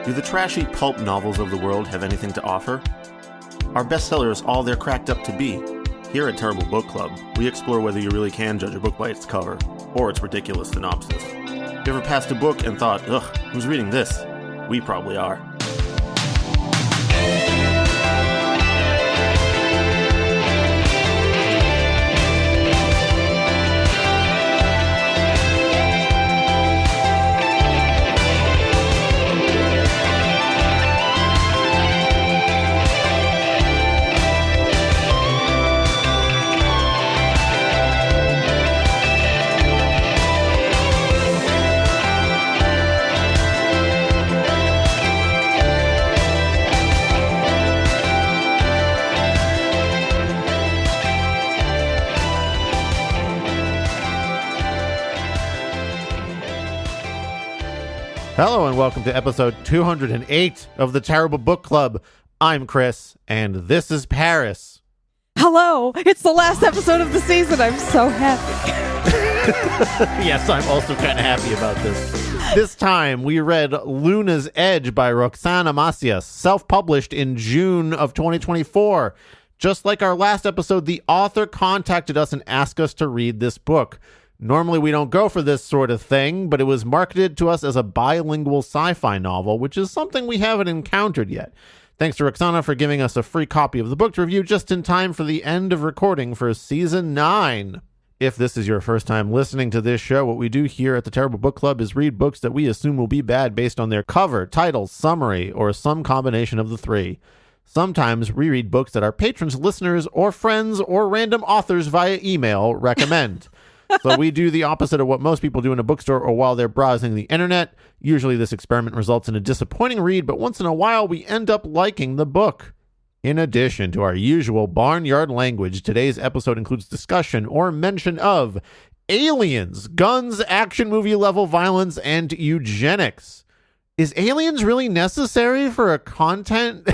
Do the trashy pulp novels of the world have anything to offer? Are bestsellers all they're cracked up to be? Here at Terrible Book Club, we explore whether you really can judge a book by its cover, or its ridiculous synopsis. You ever passed a book and thought, ugh, who's reading this? We probably are. Hello and welcome to episode 208 of the Terrible Book Club. I'm Chris, and this is Paris. Hello, it's the last episode of the season. I'm so happy. Yes, I'm also kind of happy about this. This time, we read Luna's Edge by Roxana Macias, self-published in June of 2024. Just like our last episode, the author contacted us and asked us to read this book. Normally, we don't go for this sort of thing, but it was marketed to us as a bilingual sci-fi novel, which is something we haven't encountered yet. Thanks to Roxana for giving us a free copy of the book to review just in time for the end of recording for Season 9. If this is your first time listening to this show, what we do here at the Terrible Book Club is read books that we assume will be bad based on their cover, title, summary, or some combination of the three. Sometimes we read books that our patrons, listeners, or friends, or random authors via email recommend. So we do the opposite of what most people do in a bookstore or while they're browsing the internet. Usually this experiment results in a disappointing read, but once in a while we end up liking the book. In addition to our usual barnyard language, today's episode includes discussion or mention of aliens, guns, action movie level violence, and eugenics. Is aliens really necessary for a content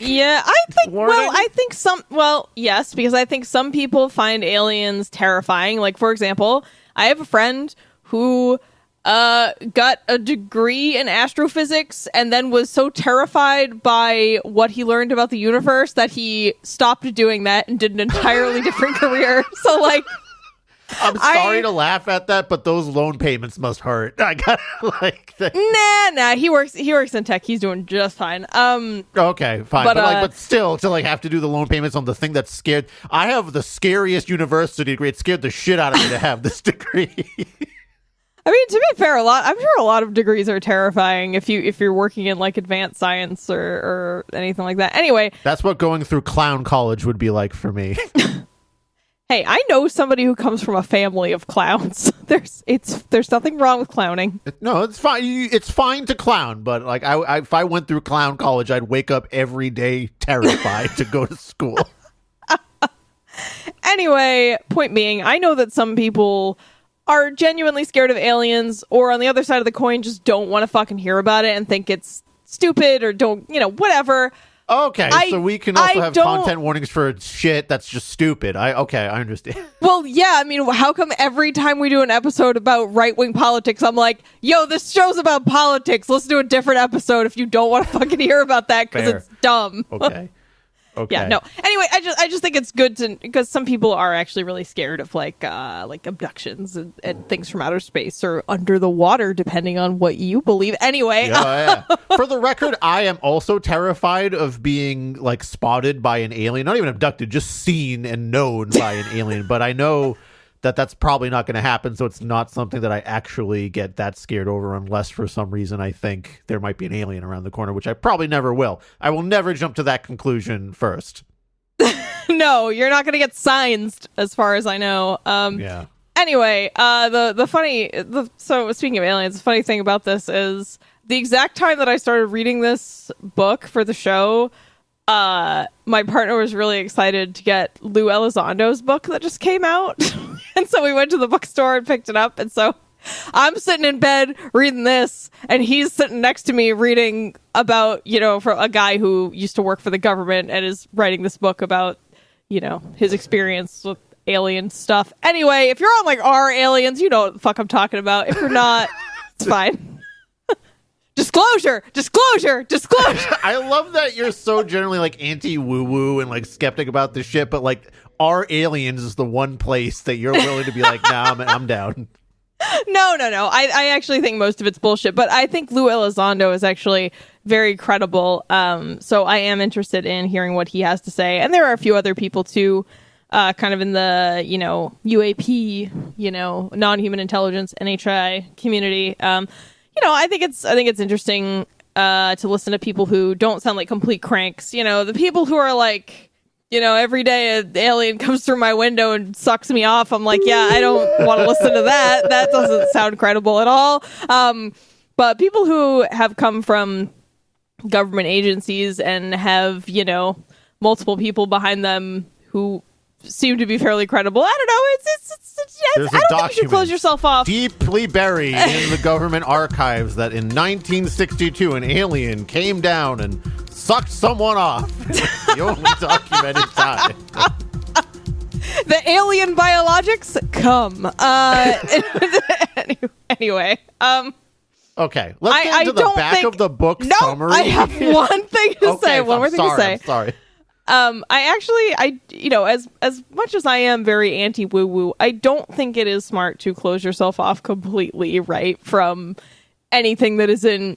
Yeah, I think yes, because I think some people find aliens terrifying. Like, for example, I have a friend who got a degree in astrophysics and then was so terrified by what he learned about the universe that he stopped doing that and did an entirely different career. So, like, I'm sorry to laugh at that, but those loan payments must hurt. I gotta Nah. He works in tech. He's doing just fine. Okay, fine. But still, to have to do the loan payments on the thing that's scared. I have the scariest university degree. It scared the shit out of me to have this degree. I mean, to be fair, I'm sure a lot of degrees are terrifying if you're working in like advanced science or anything like that. Anyway, that's what going through clown college would be like for me. Hey, I know somebody who comes from a family of clowns. There's nothing wrong with clowning. No, it's fine. It's fine to clown, but like if I went through clown college, I'd wake up every day terrified to go to school. Anyway, point being, I know that some people are genuinely scared of aliens, or on the other side of the coin, just don't want to fucking hear about it and think it's stupid or don't, whatever. Okay, so we can also have content warnings for shit that's just stupid. I understand. Well, yeah, I mean, how come every time we do an episode about right-wing politics, I'm like, yo, this show's about politics. Let's do a different episode if you don't want to fucand hear about that because it's dumb. Okay. Yeah, no. Anyway, I just think it's good because some people are actually really scared of like abductions and things from outer space or under the water, depending on what you believe. Anyway, yeah. For the record, I am also terrified of being like spotted by an alien, not even abducted, just seen and known by an alien. But I know that that's probably not going to happen, so it's not something that I actually get that scared over unless for some reason I think there might be an alien around the corner, which I probably never will. I will never jump to that conclusion first. No, you're not going to get signs as far as I know. Yeah. Anyway, so speaking of aliens, the funny thing about this is the exact time that I started reading this book for the show, my partner was really excited to get Lou Elizondo's book that just came out. And so we went to the bookstore and picked it up. And so I'm sitting in bed reading this, and he's sitting next to me reading about, for a guy who used to work for the government and is writing this book about, his experience with alien stuff. Anyway, if you're on like our aliens, you know what the fuck I'm talking about. If you're not, it's fine. Disclosure. I love that you're so generally like anti-woo-woo and like skeptic about this shit, but like our aliens is the one place that you're willing to be like, nah, I'm down. No. I actually think most of it's bullshit, but I think Lou Elizondo is actually very credible. So I am interested in hearing what he has to say. And there are a few other people too, kind of in the, UAP, non-human intelligence, NHI community. I think it's interesting to listen to people who don't sound like complete cranks. The people who are like, every day an alien comes through my window and sucks me off. I'm like, yeah, I don't want to listen to that. That doesn't sound credible at all. But people who have come from government agencies and have, multiple people behind them who seem to be fairly credible. I don't know. There's I don't think you should close yourself off. Deeply buried in the government archives that in 1962 an alien came down and sucked someone off. It's the only documented time. The alien biologics come. Anyway. Okay, let's get into the back of the book summary. I have one thing to say. One more thing to say. I'm sorry. As much as I am very anti-woo-woo, I don't think it is smart to close yourself off completely, right, from anything that is in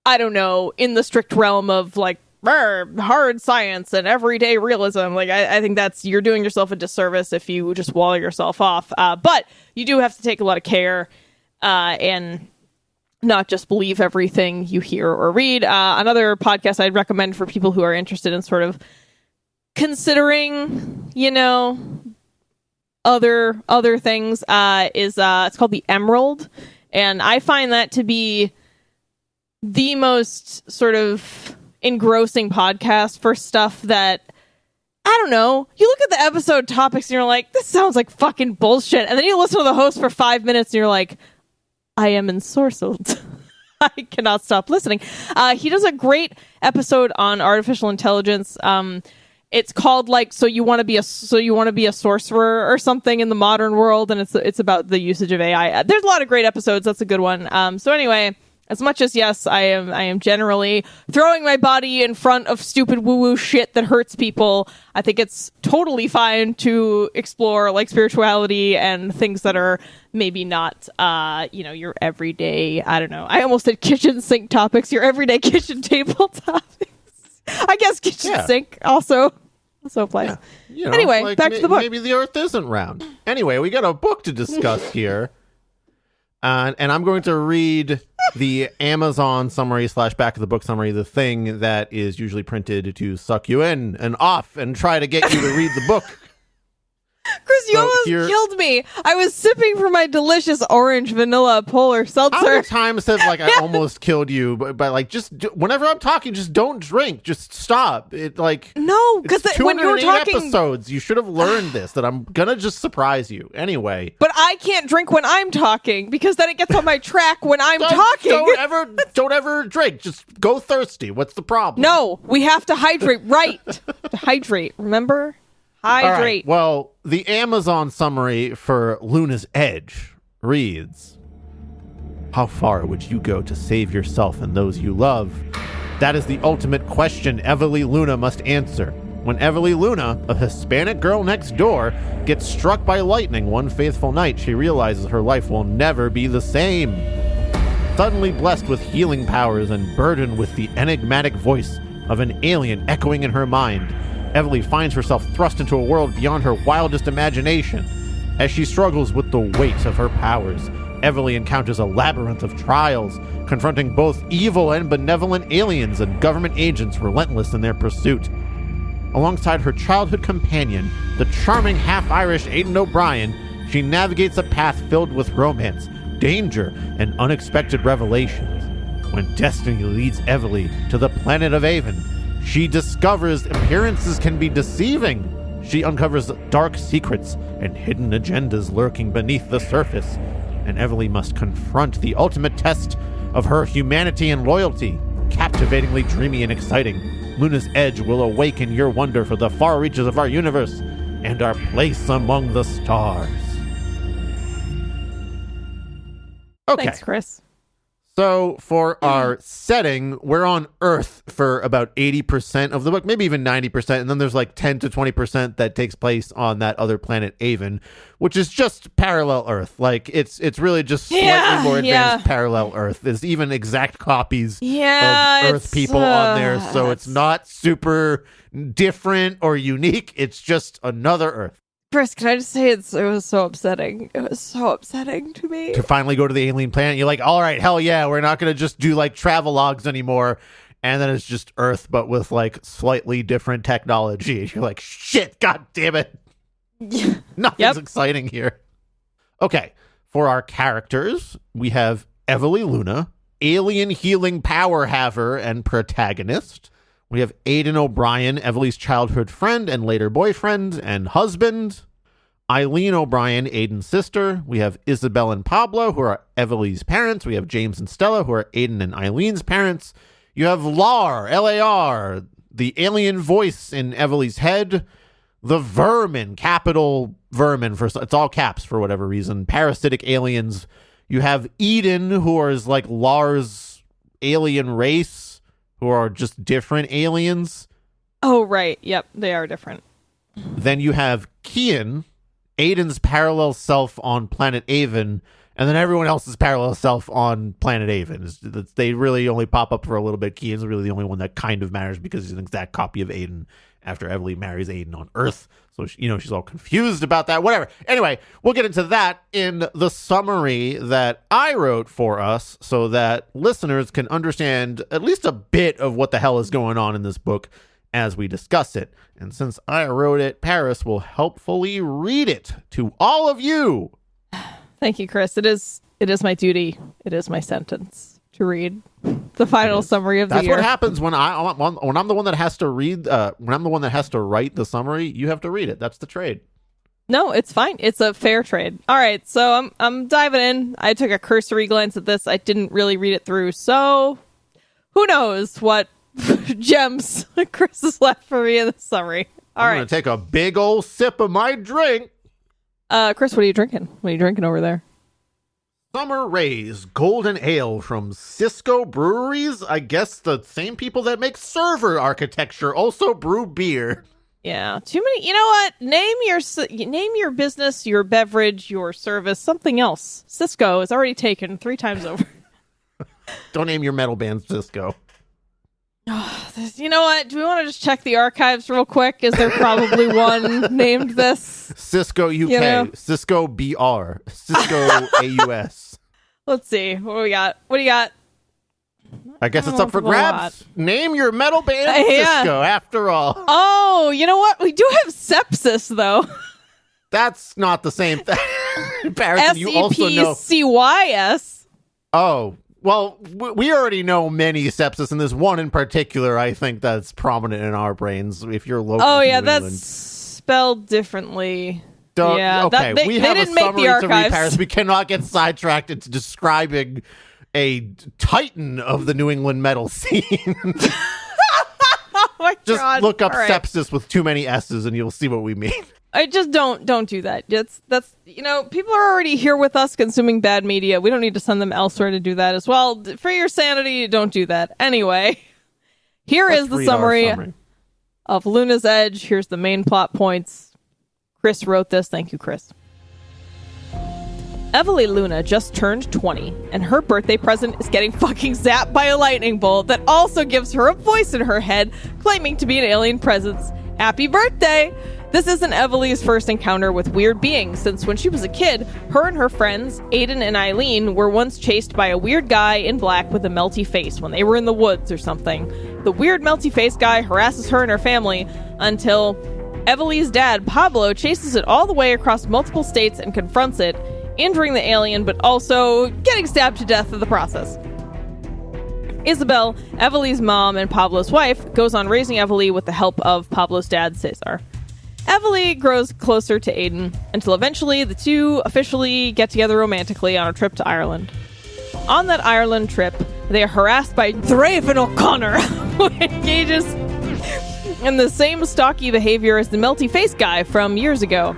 the strict realm of like hard science and everyday realism. Like, I think you're doing yourself a disservice if you just wall yourself off. But you do have to take a lot of care and not just believe everything you hear or read. Another podcast I'd recommend for people who are interested in sort of considering, other things is it's called The Emerald. And I find that to be the most sort of engrossing podcast for stuff that, I don't know, you look at the episode topics and you're like, this sounds like fucking bullshit. And then you listen to the host for 5 minutes and you're like, I am ensorcelled. I cannot stop listening. He does a great episode on artificial intelligence. It's called like so you want to be a sorcerer or something in the modern world, and it's about the usage of AI. There's a lot of great episodes. That's a good one. So anyway, as much as yes, I am generally throwing my body in front of stupid woo-woo shit that hurts people, I think it's totally fine to explore like spirituality and things that are maybe not your everyday, I don't know. I almost said kitchen sink topics, your everyday kitchen table topics. I guess kitchen sink also applies. Yeah. Anyway, like back to the book. Maybe the earth isn't round. Anyway, we got a book to discuss here. And I'm going to read the Amazon summary / back of the book summary, the thing that is usually printed to suck you in and off and try to get you to read the book. Chris, you almost killed me. I was sipping from my delicious orange vanilla polar seltzer. How many times have I almost killed you? But like, just whenever I'm talking, just don't drink. Just stop. It no, because when you were talking episodes, you should have learned this. That I'm gonna just surprise you anyway. But I can't drink when I'm talking because then it gets on my track when I'm talking. Don't ever drink. Just go thirsty. What's the problem? No, we have to hydrate. Right, to hydrate. Remember. Hydrate. All right. Well, the Amazon summary for Luna's Edge reads, how far would you go to save yourself and those you love? That is the ultimate question Everly Luna must answer. When Everly Luna, a Hispanic girl next door, gets struck by lightning one faithful night, she realizes her life will never be the same. Suddenly blessed with healing powers and burdened with the enigmatic voice of an alien echoing in her mind, Everly finds herself thrust into a world beyond her wildest imagination. As she struggles with the weight of her powers, Everly encounters a labyrinth of trials, confronting both evil and benevolent aliens and government agents relentless in their pursuit. Alongside her childhood companion, the charming half-Irish Aidan O'Brien, she navigates a path filled with romance, danger, and unexpected revelations. When destiny leads Everly to the planet of Avon, she discovers appearances can be deceiving. She uncovers dark secrets and hidden agendas lurking beneath the surface. And Everly must confront the ultimate test of her humanity and loyalty. Captivatingly dreamy and exciting, Luna's Edge will awaken your wonder for the far reaches of our universe and our place among the stars. Okay. Thanks, Chris. So for our setting, we're on Earth for about 80% of the book, maybe even 90%. And then there's like 10 to 20% that takes place on that other planet, Avon, which is just parallel Earth. Like it's really just slightly more advanced parallel Earth. There's even exact copies of Earth people on there. So it's not super different or unique. It's just another Earth. Chris, can I just say it was so upsetting. It was so upsetting to me. To finally go to the alien planet, you're like, all right, hell yeah, we're not going to just do like travel logs anymore. And then it's just Earth, but with like slightly different technology. You're like, shit, god damn it. Nothing's exciting here. Okay, for our characters, we have Evely Luna, alien healing power haver and protagonist. We have Aiden O'Brien, Evely's childhood friend and later boyfriend and husband. Eileen O'Brien, Aiden's sister. We have Isabel and Pablo, who are Evely's parents. We have James and Stella, who are Aiden and Eileen's parents. You have Lar, L-A-R, the alien voice in Evely's head. The vermin, capital vermin, it's all caps for whatever reason. Parasitic aliens. You have Eden, who is like Lar's alien race, who are just different aliens. Oh, right. Yep, they are different. Then you have Kian, Aiden's parallel self on planet Avon, and then everyone else's parallel self on planet Avon. They really only pop up for a little bit. Kian's really the only one that kind of matters because he's an exact copy of Aiden after Evely marries Aiden on Earth. So, she's all confused about that. Whatever. Anyway, we'll get into that in the summary that I wrote for us so that listeners can understand at least a bit of what the hell is going on in this book as we discuss it. And since I wrote it, Paris will helpfully read it to all of you. Thank you, Chris. It is my duty. It is my sentence to read the final summary of the year. That's what happens when I'm the one that has to read. When I'm the one that has to write the summary, you have to read it. That's the trade. No, it's fine. It's a fair trade. All right, so I'm diving in. I took a cursory glance at this. I didn't really read it through, so who knows what gems Chris has left for me in the summary. I'm gonna take a big old sip of my drink. Chris, what are you drinking? What are you drinking over there? Summer Rays Golden Ale from Cisco Breweries. I guess the same people that make server architecture also brew beer. Yeah, too many. You know what? Name your business, your beverage, your service, something else. Cisco is already taken 3 times over. Don't name your metal band Cisco. You know what? Do we want to just check the archives real quick? Is there probably one named this? Cisco UK, Cisco BR, Cisco AUS. Let's see. What do we got? What do you got? I guess it's up for grabs. Name your metal band Cisco, after all. Oh, you know what? We do have sepsis, though. That's not the same thing. Barrison, you also know. SEPCYS. Oh, well, we already know many sepsis, and there's one in particular I think that's prominent in our brains if you're local to New England. That's spelled differently. Okay, we have a summary to read, Paris. We cannot get sidetracked into describing a titan of the New England metal scene. Oh my God. Just look up sepsis with too many S's and you'll see what we mean. I just don't do that. That's people are already here with us consuming bad media. We don't need to send them elsewhere to do that as well. For your sanity, don't do that. Anyway, Let's the summary of Luna's Edge. Here's the main plot points. Chris wrote this. Thank you, Chris. Evely Luna just turned 20, and her birthday present is getting fucking zapped by a lightning bolt that also gives her a voice in her head, claiming to be an alien presence. Happy birthday! This isn't Evely's first encounter with weird beings, since when she was a kid, her and her friends, Aiden and Eileen, were once chased by a weird guy in black with a melty face when they were in the woods or something. The weird melty face guy harasses her and her family until Evely's dad, Pablo, chases it all the way across multiple states and confronts it, injuring the alien, but also getting stabbed to death in the process. Isabel, Evely's mom and Pablo's wife, goes on raising Evely with the help of Pablo's dad, Cesar. Evely grows closer to Aiden until eventually the two officially get together romantically on a trip to Ireland. On that Ireland trip, they are harassed by Draven O'Connor, who engages in the same stocky behavior as the melty face guy from years ago.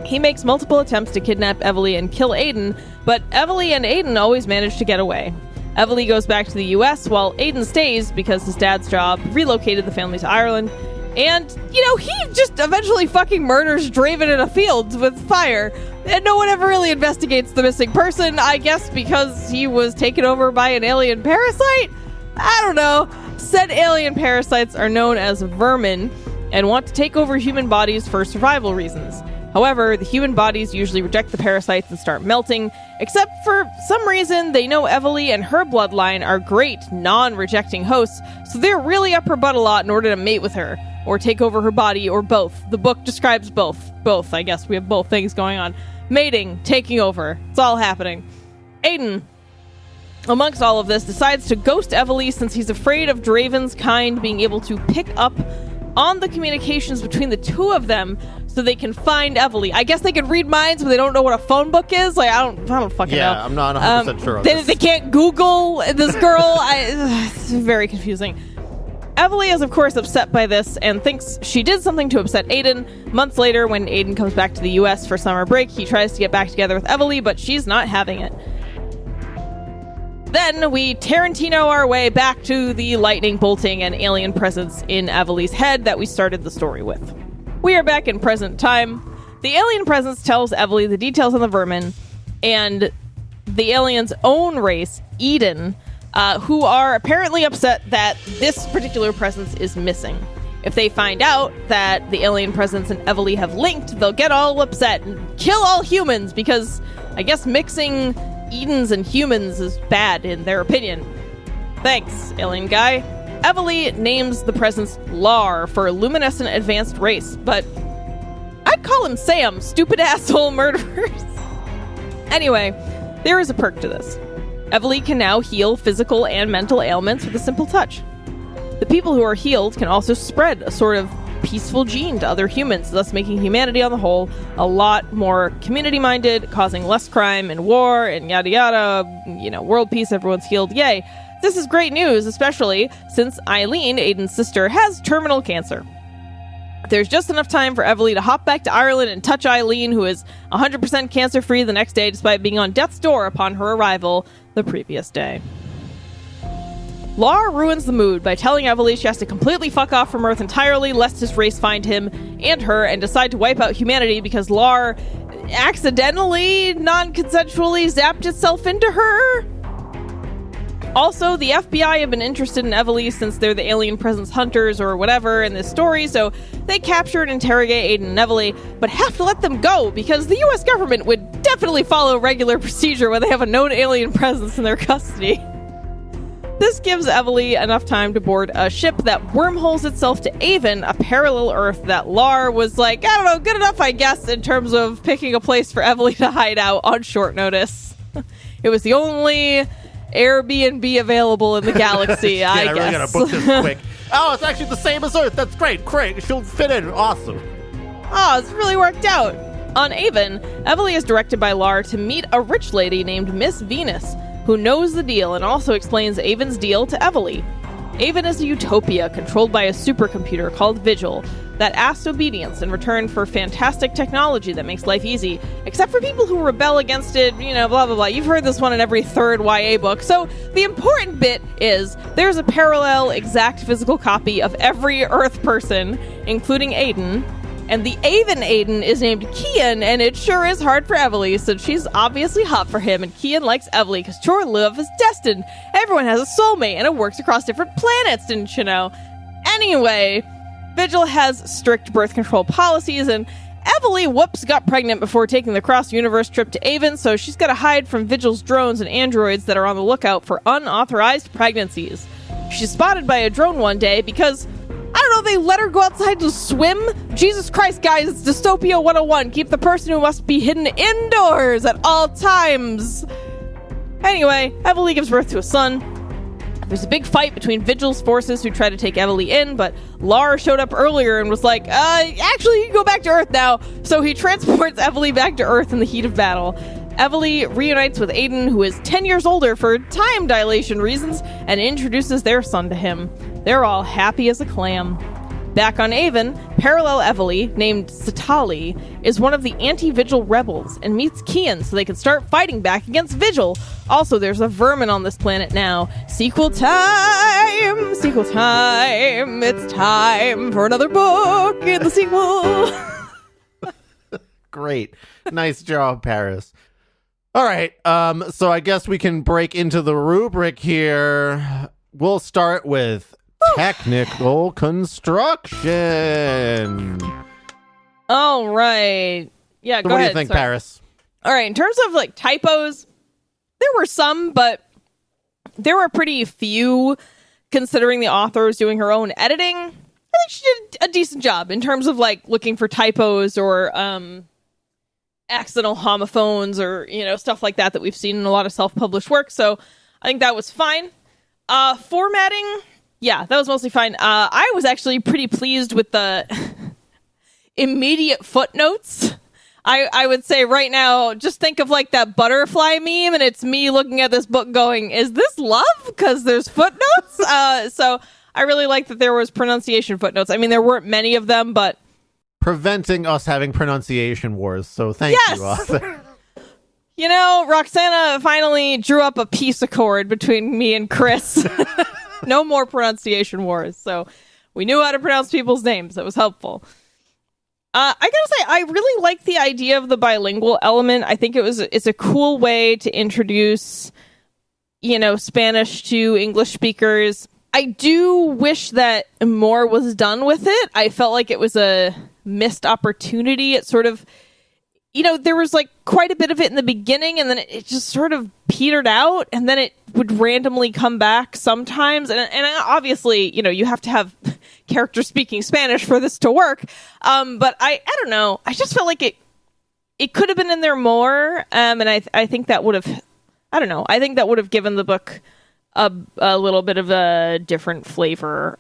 He makes multiple attempts to kidnap Evely and kill Aiden, but Evely and Aiden always manage to get away. Evely goes back to the US while Aiden stays because his dad's job relocated the family to Ireland. And, he just eventually fucking murders Draven in a field with fire. And no one ever really investigates the missing person, I guess because he was taken over by an alien parasite? I don't know. Said alien parasites are known as vermin and want to take over human bodies for survival reasons. However, the human bodies usually reject the parasites and start melting, except for some reason they know Evely and her bloodline are great non-rejecting hosts, so they're really up her butt a lot in order to mate with her, or take over her body, or both. The book describes both. Both, I guess. We have both things going on. Mating, taking over. It's all happening. Aiden, amongst all of this, decides to ghost Evely since he's afraid of Draven's kind being able to pick up on the communications between the two of them so they can find Evely. I guess they can read minds, but they don't know what a phone book is. Like, I don't fucking know. Yeah, I'm not 100% sure. They can't Google this girl. It's very confusing. Evely is, of course, upset by this and thinks she did something to upset Aiden. Months later, when Aiden comes back to the US for summer break, he tries to get back together with Evely, but she's not having it. Then we Tarantino our way back to the lightning bolting and alien presence in Evely's head that we started the story with. We are back in present time. The alien presence tells Evely the details on the vermin and the alien's own race, Eden, who are apparently upset that this particular presence is missing. If they find out that the alien presence and Evely have linked, they'll get all upset and kill all humans because I guess mixing Edens and humans is bad in their opinion. Thanks, alien guy. Evely names the presence Lar for luminescent advanced race, but I'd call him Sam, stupid asshole murderers. Anyway, there is a perk to this. Evely can now heal physical and mental ailments with a simple touch. The people who are healed can also spread a sort of peaceful gene to other humans, thus making humanity on the whole a lot more community-minded, causing less crime and war and yada yada, world peace, everyone's healed, yay. This is great news, especially since Eileen, Aiden's sister, has terminal cancer. There's just enough time for Evely to hop back to Ireland and touch Eileen, who is 100% cancer-free the next day despite being on death's door upon her arrival the previous day. Lar ruins the mood by telling Evely she has to completely fuck off from Earth entirely lest his race find him and her and decide to wipe out humanity because Lar accidentally, non-consensually zapped itself into her. Also, the FBI have been interested in Evely since they're the alien presence hunters or whatever in this story, so they capture and interrogate Aiden and Evely, but have to let them go because the US government would definitely follow regular procedure when they have a known alien presence in their custody. This gives Evely enough time to board a ship that wormholes itself to Avon, a parallel Earth that Lar was like, I don't know, good enough, I guess, in terms of picking a place for Evely to hide out on short notice. It was the only Airbnb available in the galaxy, I guess. I really gotta book this quick. Oh, it's actually the same as Earth. That's great. She'll fit in. Awesome. Oh, it's really worked out. On Avon, Evely is directed by Lar to meet a rich lady named Miss Venus, who knows the deal and also explains Avon's deal to Evely. Avon is a utopia controlled by a supercomputer called Vigil that asks obedience in return for fantastic technology that makes life easy, except for people who rebel against it, blah, blah, blah. You've heard this one in every third YA book. So the important bit is there's a parallel exact physical copy of every Earth person, including Aiden, and the Avon Aiden is named Kian, and it sure is hard for Evely, so she's obviously hot for him, and Kian likes Evely because true love is destined. Everyone has a soulmate, and it works across different planets, didn't you know? Anyway, Vigil has strict birth control policies, and Evely, got pregnant before taking the cross-universe trip to Avon, so she's got to hide from Vigil's drones and androids that are on the lookout for unauthorized pregnancies. She's spotted by a drone one day because, I don't know, they let her go outside to swim? Jesus Christ, guys, it's Dystopia 101. Keep the person who must be hidden indoors at all times. Anyway, Evely gives birth to a son. There's a big fight between Vigil's forces who try to take Evely in, but Lar showed up earlier and was like, actually, you can go back to Earth now. So he transports Evely back to Earth in the heat of battle. Evely reunites with Aiden, who is 10 years older for time dilation reasons, and introduces their son to him. They're all happy as a clam. Back on Avon, Parallel Evely, named Satali, is one of the anti-Vigil rebels and meets Kian so they can start fighting back against Vigil. Also, there's a vermin on this planet now. Sequel time! Sequel time! It's time for another book in the sequel! Great. Nice job, Paris. All right, so I guess we can break into the rubric here. We'll start with technical construction. All right. Yeah, So go what ahead. do you think, Sorry. Paris? All right, in terms of like typos, there were some, but there were pretty few considering the author was doing her own editing. I think she did a decent job in terms of like looking for typos or accidental homophones or, stuff like that we've seen in a lot of self-published work. So I think that was fine. Formatting, yeah, that was mostly fine. I was actually pretty pleased with the immediate footnotes. I would say right now, just think of like that butterfly meme, and it's me looking at this book going, is this love? Because there's footnotes. So I really like that there was pronunciation footnotes. I mean, there weren't many of them, but Preventing us having pronunciation wars. So thank you, author. Roxana finally drew up a peace accord between me and Chris. No more pronunciation wars. So we knew how to pronounce people's names. That was helpful. I gotta say, I really like the idea of the bilingual element. I think it's a cool way to introduce, Spanish to English speakers. I do wish that more was done with it. I felt like it was a missed opportunity. It sort of, there was like quite a bit of it in the beginning, and then it just sort of petered out, and then it would randomly come back sometimes. And obviously, you have to have characters speaking Spanish for this to work. But I don't know. I just felt like it could have been in there more. And I think that would have, I don't know. I think that would have given the book a little bit of a different flavor.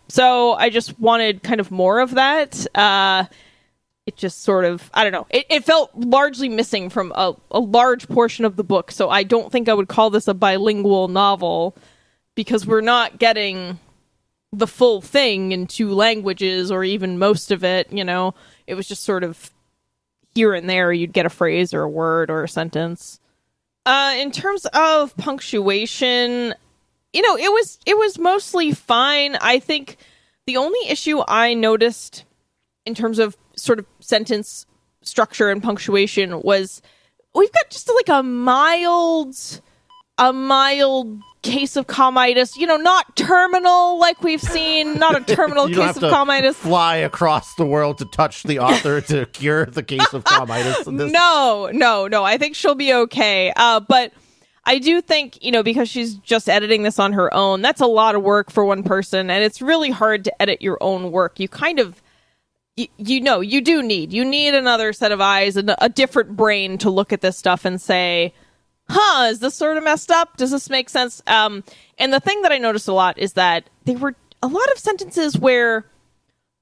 So I just wanted kind of more of that. It just sort of, I don't know. It felt largely missing from a large portion of the book. So I don't think I would call this a bilingual novel because we're not getting the full thing in two languages or even most of it. It was just sort of here and there. You'd get a phrase or a word or a sentence. In terms of punctuation, it was mostly fine. I think the only issue I noticed in terms of sort of sentence structure and punctuation was we've got just like a mild case of commitis, not terminal like we've seen, not a terminal case of commitis. Fly across the world to touch the author to cure the case of commitis. No. I think she'll be okay. But I do think, because she's just editing this on her own, that's a lot of work for one person, and it's really hard to edit your own work. You kind of you need another set of eyes and a different brain to look at this stuff and say, is this sort of messed up? Does this make sense? And the thing that I noticed a lot is that there were a lot of sentences where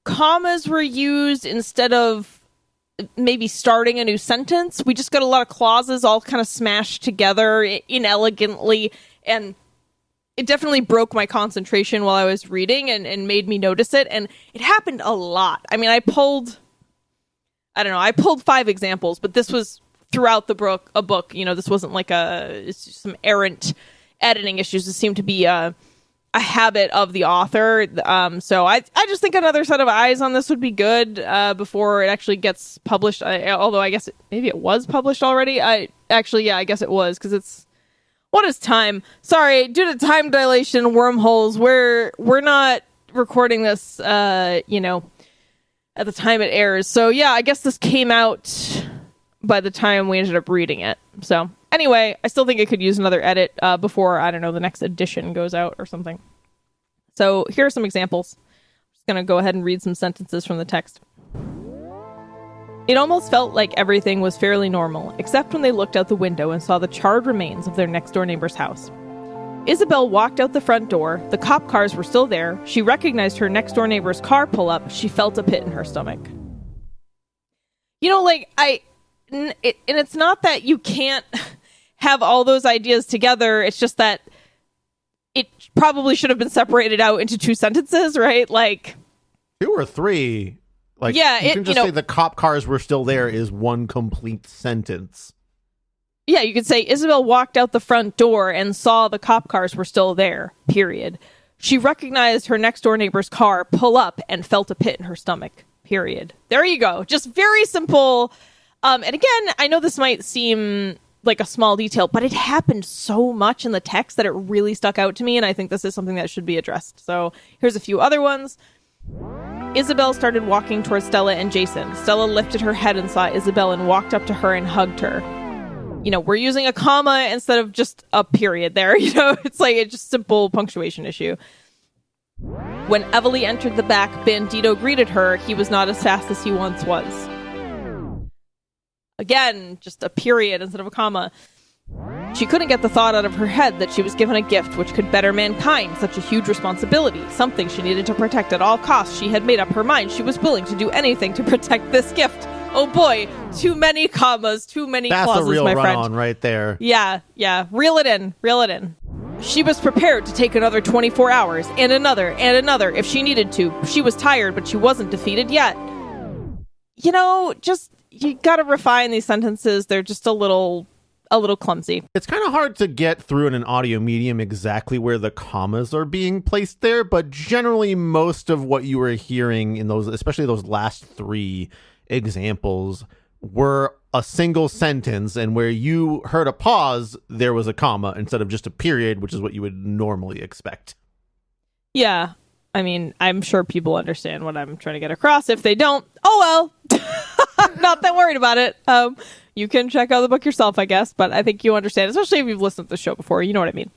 commas were used instead of maybe starting a new sentence. We just got a lot of clauses all kind of smashed together inelegantly, and it definitely broke my concentration while I was reading and made me notice it. And it happened a lot. I mean, I pulled 5 examples, but this was throughout the book. This wasn't like it's just some errant editing issues. It seemed to be a habit of the author. So I just think another set of eyes on this would be good before it actually gets published. Although I guess maybe it was published already. I guess it was, because it's, what is time? Sorry, due to time dilation and wormholes, we're not recording this, at the time it airs. So yeah, I guess this came out by the time we ended up reading it. So anyway, I still think it could use another edit before, I don't know, the next edition goes out or something. So here are some examples. I'm just going to go ahead and read some sentences from the text. It almost felt like everything was fairly normal, except when they looked out the window and saw the charred remains of their next-door neighbor's house. Isabel walked out the front door. The cop cars were still there. She recognized her next-door neighbor's car pull up. She felt a pit in her stomach. And it's not that you can't have all those ideas together. It's just that it probably should have been separated out into 2 sentences, right? Like, 2 or 3. Like, Yeah, you can just say the cop cars were still there is one complete sentence. Yeah, you could say Isabel walked out the front door and saw the cop cars were still there, period. She recognized her next door neighbor's car pull up and felt a pit in her stomach, period. There you go. Just very simple. And again, I know this might seem like a small detail, but it happened so much in the text that it really stuck out to me, and I think this is something that should be addressed. So here's a few other ones. Isabel started walking towards Stella and Jason. Stella lifted her head and saw Isabel and walked up to her and hugged her. We're using a comma instead of just a period there. It's like it's just simple punctuation issue. When Evely entered the back, Bandito greeted her. He was not as fast as he once was. Again, just a period instead of a comma. She couldn't get the thought out of her head that she was given a gift which could better mankind, such a huge responsibility, something she needed to protect at all costs. She had made up her mind. She was willing to do anything to protect this gift. Oh boy, too many commas, too many clauses, That's a real my friend. run-on right there. Yeah. Reel it in. She was prepared to take another 24 hours, and another, if she needed to. She was tired, but she wasn't defeated yet. You gotta refine these sentences. They're just a little clumsy. It's kind of hard to get through in an audio medium exactly where the commas are being placed there, but generally most of what you were hearing in those, especially those last 3 examples, were a single sentence, and where you heard a pause, there was a comma instead of just a period, which is what you would normally expect. Yeah. I mean, I'm sure people understand what I'm trying to get across. If they don't, oh well. I'm not that worried about it. You can check out the book yourself, I guess, but I think you understand, especially if you've listened to the show before. You know what I mean.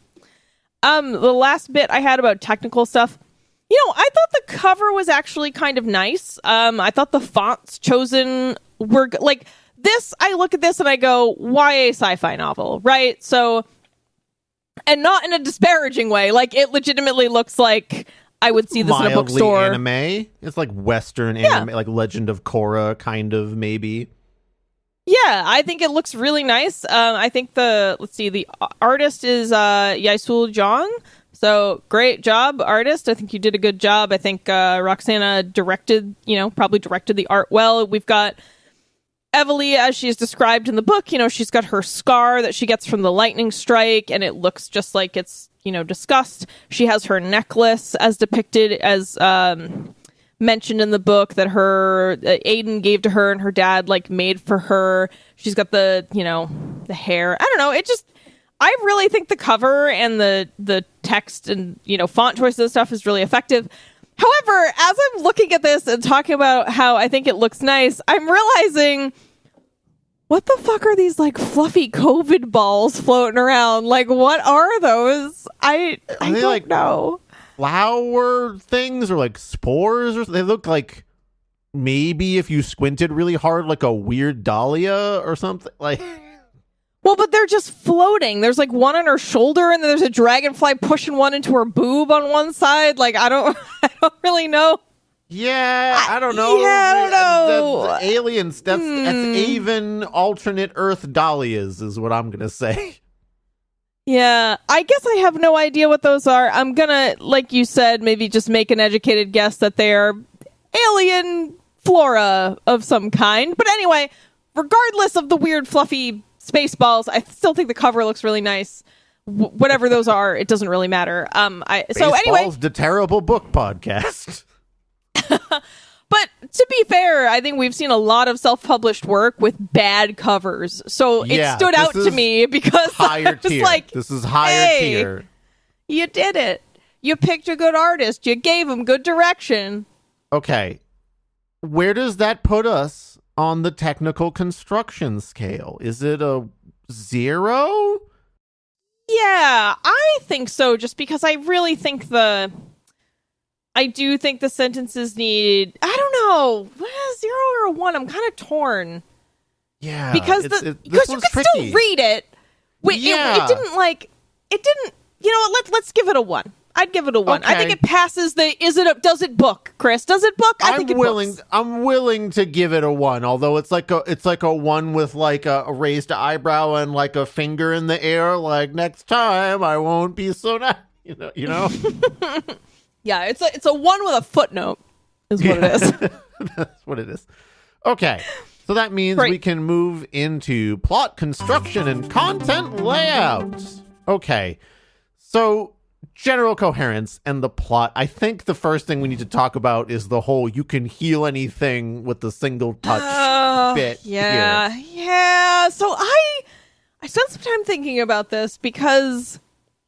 The last bit I had about technical stuff, I thought the cover was actually kind of nice. I thought the fonts chosen were like this. I look at this and I go, YA sci-fi novel, right? So, and not in a disparaging way. Like, it legitimately looks like I would see this in a bookstore. Anime. It's like Western anime, like Legend of Korra, kind of, maybe. Yeah, I think it looks really nice. I think the artist is Yaisul Jong. So great job, artist. I think you did a good job. I think Roxana probably directed the art well. We've got Evely, as she's described in the book. She's got her scar that she gets from the lightning strike, and it looks just like it's, discussed. She has her necklace as depicted, as mentioned in the book, that her Aiden gave to her and her dad made for her. She's got the hair. I don't know. I really think the cover and the text and font choices and stuff is really effective. However, as I'm looking at this and talking about how I think it looks nice, I'm realizing, what the fuck are these fluffy COVID balls floating around? What are those? I don't know. Flower things or spores, or they look like maybe if you squinted really hard, like a weird dahlia or something. Well, but they're just floating. There's one on her shoulder, and then there's a dragonfly pushing one into her boob on one side. I don't really know. Yeah, I don't know. Yeah, I don't know. That's aliens. That's Avon alternate Earth dahlias is what I'm gonna say. Yeah, I guess I have no idea what those are. I'm gonna, like you said, maybe just make an educated guess that they are alien flora of some kind. But anyway, regardless of the weird fluffy space balls, I still think the cover looks really nice. Whatever those are, it doesn't really matter. So anyway, the terrible book podcast. But to be fair, I think we've seen a lot of self-published work with bad covers. So it stood out to me because higher tier. This is higher tier. You did it. You picked a good artist. You gave him good direction. Okay. Where does that put us on the technical construction scale? Is it a 0? Yeah, I think so, just because I really think I do think the sentences need, I don't know, 0 or a 1. I'm kind of torn. Yeah. Because you could still read it. It didn't, you know what, let's give it a 1. I'd give it a 1. Okay. I think it passes does it book, Chris? Does it book? I think it books. I'm willing to give it a 1, although it's like a 1 with a raised eyebrow and a finger in the air, next time I won't be so nice, you know? Yeah, it's a 1 with a footnote. is what it is. That's what it is. Okay. So that means we can move into plot construction and content layouts. Okay. So general coherence and the plot. I think the first thing we need to talk about is the whole you can heal anything with a single touch bit. Yeah. Here. Yeah. So I spent some time thinking about this because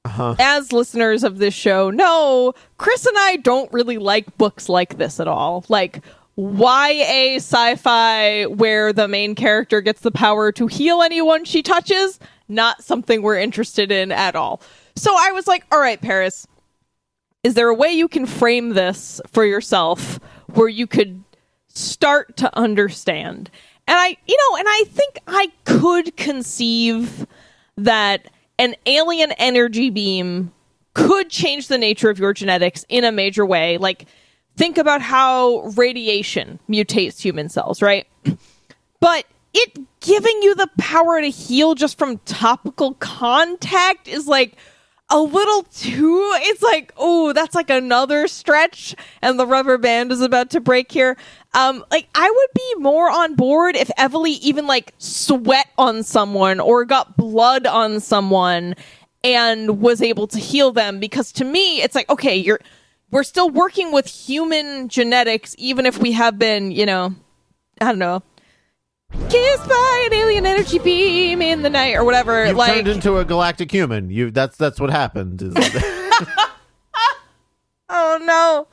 as listeners of this show know, Chris and I don't really like books like this at all. Like YA sci-fi where the main character gets the power to heal anyone she touches, not something we're interested in at all. So I was like, all right, Paris, is there a way you can frame this for yourself where you could start to understand? And I think I could conceive that an alien energy beam could change the nature of your genetics in a major way. Like, think about how radiation mutates human cells, right? But it giving you the power to heal just from topical contact is like a little too, it's like, oh, that's like another stretch and the rubber band is about to break here. Like I would be more on board if Evely even like sweat on someone or got blood on someone and was able to heal them, because to me it's like, okay, we're still working with human genetics, even if we have been, I don't know, kissed by an alien energy beam in the night or whatever. You've like turned into a galactic human. That's what happened. Oh no.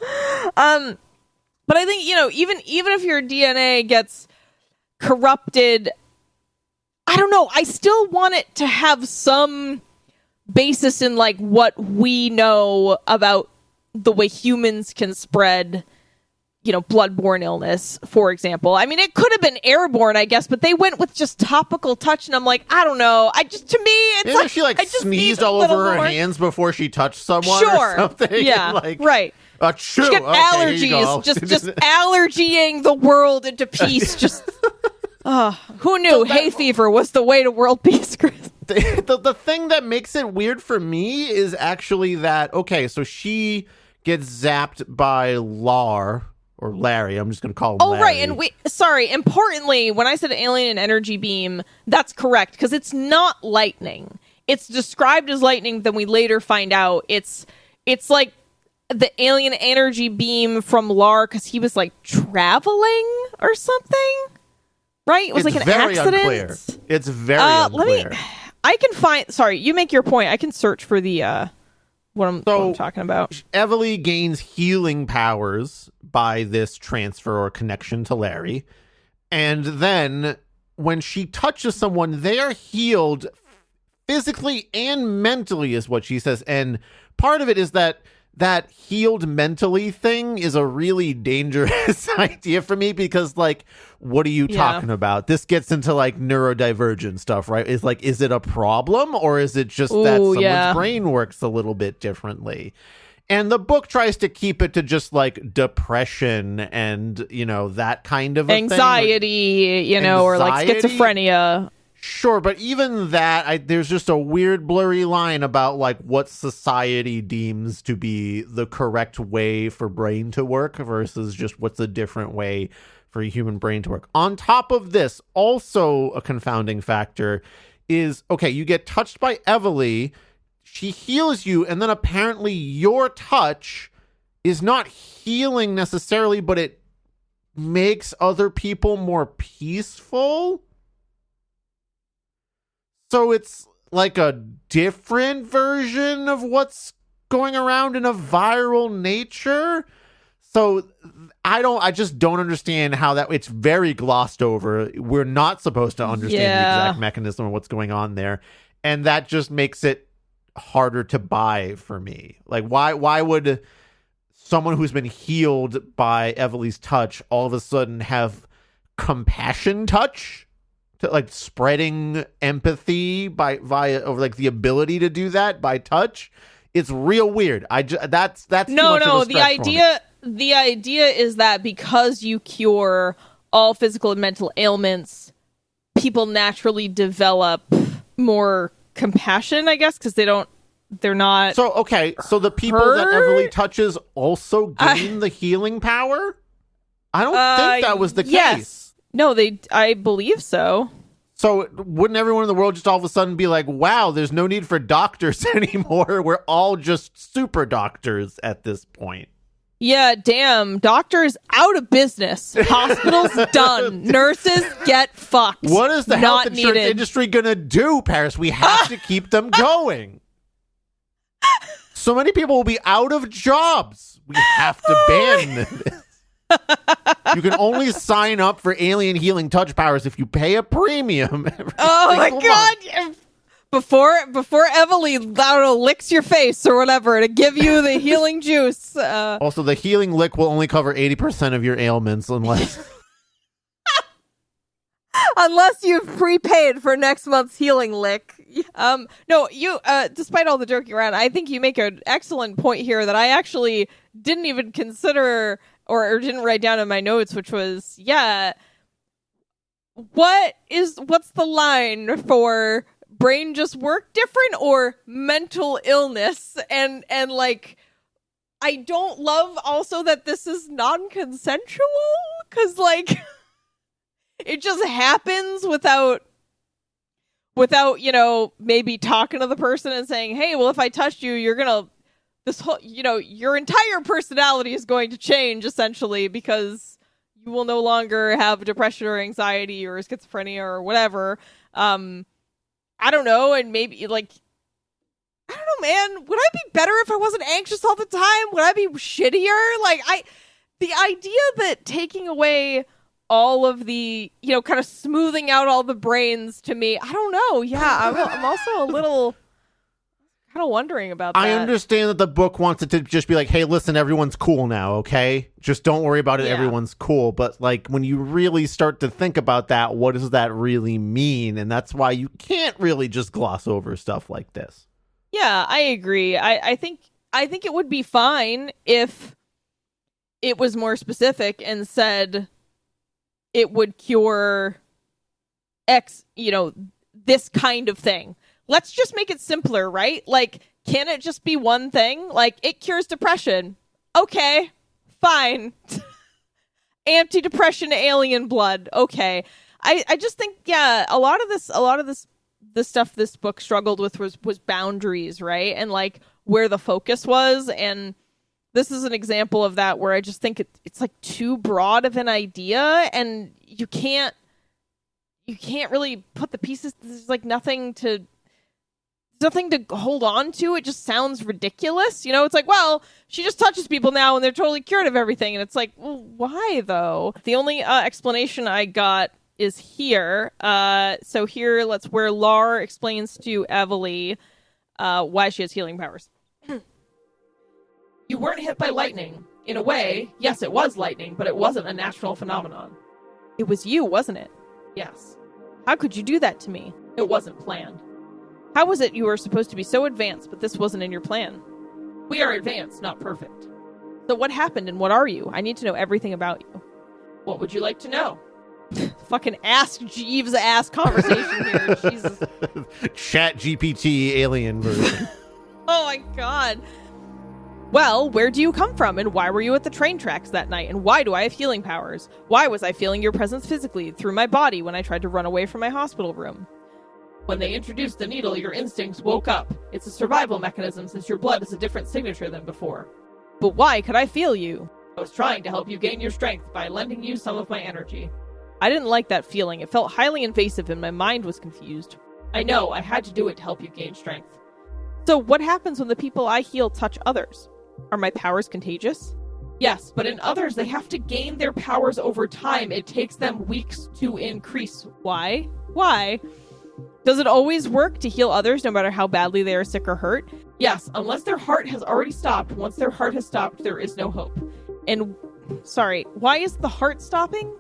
But I think, even if your DNA gets corrupted, I don't know, I still want it to have some basis in like what we know about the way humans can spread, bloodborne illness, for example. I mean, it could have been airborne, I guess, but they went with just topical touch, and I'm like, I don't know. To me, it's maybe like she like sneezed all over her hands before she touched someone or something. Yeah, like, right. She got allergies, just allergying the world into peace. Just who knew hay fever was the way to world peace, Chris? The thing that makes it weird for me is actually that, okay, so she gets zapped by Larry. I'm just going to call him Larry. Oh, right. And importantly, when I said alien energy beam, that's correct, because it's not lightning. It's described as lightning, then we later find out it's like the alien energy beam from Lar, because he was like traveling or something, right? It was like an accident. Unclear. It's very unclear. I can find. Sorry, you make your point. I can search for the what I'm talking about. Evely gains healing powers by this transfer or connection to Larry, and then when she touches someone, they are healed physically and mentally, is what she says. And part of it is that healed mentally thing is a really dangerous idea for me, because like, what are you talking about? This gets into like neurodivergent stuff, right? It's like, is it a problem, or is it just that someone's brain works a little bit differently? And the book tries to keep it to just like depression and, that kind of anxiety, thing. Or like schizophrenia. Sure, but even that, there's just a weird blurry line about like what society deems to be the correct way for brain to work versus just what's a different way for a human brain to work. On top of this, also a confounding factor is, okay, you get touched by Evely, she heals you, and then apparently your touch is not healing necessarily, but it makes other people more peaceful. So it's like a different version of what's going around in a viral nature. So I just don't understand how that, it's very glossed over. We're not supposed to understand the exact mechanism of what's going on there. And that just makes it harder to buy for me. Like, why would someone who's been healed by Evely's touch all of a sudden have compassion touch? To like spreading empathy via like the ability to do that by touch. It's real weird. That's no. The idea is that because you cure all physical and mental ailments, people naturally develop more compassion, I guess, because they're not. So okay, so the people that Evely touches also gain the healing power. I don't think that was the yes. case. No, I believe so. So wouldn't everyone in the world just all of a sudden be like, wow, there's no need for doctors anymore. We're all just super doctors at this point. Yeah, damn. Doctors out of business. Hospitals done. Nurses get fucked. What is the health insurance needed. industry going to do, Paris? We have to keep them going. So many people will be out of jobs. We have to ban this. You can only sign up for alien healing touch powers if you pay a premium. Oh my god! Before Evely, I don't know, licks your face or whatever to give you the healing juice. Also, the healing lick will only cover 80% of your ailments unless you've prepaid for next month's healing lick. No, you. Despite all the joking around, I think you make an excellent point here that I actually didn't even consider or didn't write down in my notes, which was, what's the line for brain just work different or mental illness? And like, I don't love also that this is non-consensual, because like it just happens without maybe talking to the person and saying, hey, well, if I touched you, you're gonna this whole, your entire personality is going to change essentially, because you will no longer have depression or anxiety or schizophrenia or whatever. I don't know. And maybe like, I don't know, man, would I be better if I wasn't anxious all the time? Would I be shittier? Like the idea that taking away all of the, kind of smoothing out all the brains to me, I don't know. Yeah. I'm also a little kind of wondering about that. I understand that the book wants it to just be like, hey, listen, everyone's cool now, okay? Just don't worry about it. Yeah. Everyone's cool. But like, when you really start to think about that, what does that really mean? And that's why you can't really just gloss over stuff like this. Yeah, I agree. I think it would be fine if it was more specific and said it would cure X, this kind of thing. Let's just make it simpler, right? Like, can it just be one thing? Like, it cures depression. Okay, fine. Antidepressant alien blood. Okay. I just think, a lot of the stuff this book struggled with was boundaries, right? And like where the focus was. And this is an example of that, where I just think it's like too broad of an idea, and you can't really put the pieces. There's like nothing to hold on to. It just sounds ridiculous. It's like, well, she just touches people now and they're totally cured of everything. And it's like, well, why though? The only explanation I got is here. So here, where Lar explains to Evely why she has healing powers. You weren't hit by lightning. In a way, yes, it was lightning, but it wasn't a natural phenomenon. It was you, wasn't it? Yes. How could you do that to me? It wasn't planned. How was it you were supposed to be so advanced, but this wasn't in your plan? We are advanced, not perfect. So what happened and what are you? I need to know everything about you. What would you like to know? Fucking Ask Jeeves ass conversation here. Jesus. Chat GPT alien version. Oh my god. Well, where do you come from, and why were you at the train tracks that night, and why do I have healing powers? Why was I feeling your presence physically through my body when I tried to run away from my hospital room? When they introduced the needle, your instincts woke up. It's a survival mechanism since your blood is a different signature than before. But why could I feel you? I was trying to help you gain your strength by lending you some of my energy. I didn't like that feeling. It felt highly invasive and my mind was confused. I know, I had to do it to help you gain strength. So what happens when the people I heal touch others? Are my powers contagious? Yes, but in others, they have to gain their powers over time. It takes them weeks to increase. Why? Why? Does it always work to heal others no matter how badly they are sick or hurt? Yes, unless their heart has already stopped. Once their heart has stopped, there is no hope. And, sorry, why is the heart stopping?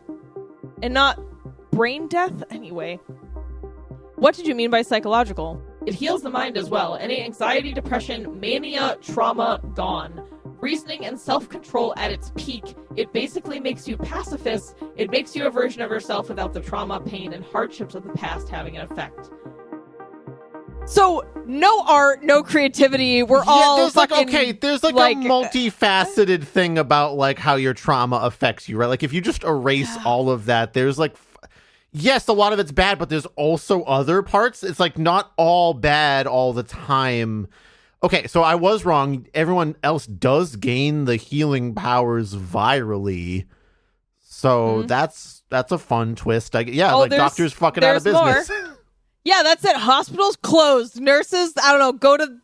And not brain death? Anyway. What did you mean by psychological? It heals the mind as well. Any anxiety, depression, mania, trauma, gone. Reasoning and self-control at its peak. It basically makes you pacifist. It makes you a version of yourself without the trauma, pain, and hardships of the past having an effect. So no art, no creativity. We're all there's fucking, there's a multifaceted thing about like how your trauma affects you, right? Like if you just erase all of that, there's like yes, a lot of it's bad, but there's also other parts. It's like not all bad all the time. Okay, so I was wrong. Everyone else does gain the healing powers virally. So that's a fun twist. Doctors fucking out of business. Yeah, that's it. Hospitals closed. Nurses, I don't know, go to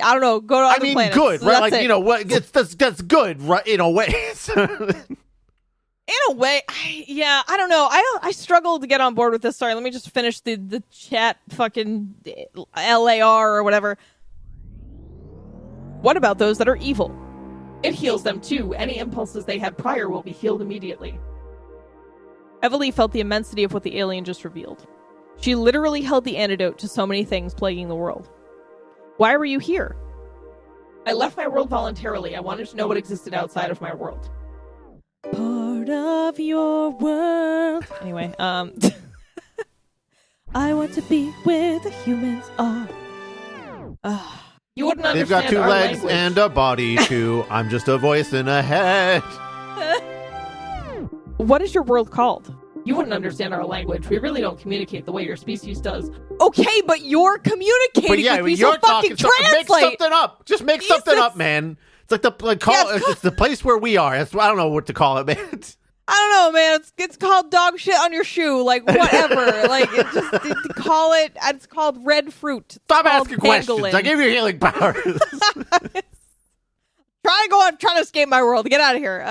other planets. Good, So right? that's Like, it. what that's good, right? In a way. In a way, I don't know. I struggle to get on board with this. Sorry, let me just finish the chat fucking LAR or whatever. What about those that are evil? It heals them too. Any impulses they had prior will be healed immediately. Evelie felt the immensity of what the alien just revealed. She literally held the antidote to so many things plaguing the world. Why were you here? I left my world voluntarily. I wanted to know what existed outside of my world. Part of your world. Anyway, I want to be where the humans are. You wouldn't They've understand got two our legs language. and a body too. I'm just a voice in a head. What is your world called? You wouldn't understand our language. We really don't communicate the way your species does. Okay, but you're communicating But yeah, with me, you're so fucking talking. Make translate. something up. Just make something up, man. It's like it's the place where we are. I don't know what to call it, man. I don't know, man. It's called dog shit on your shoe. Like, whatever. Like, call it. It's called red fruit. It's Stop called asking questions. pangolin. I gave you healing powers. trying to escape my world. Get out of here.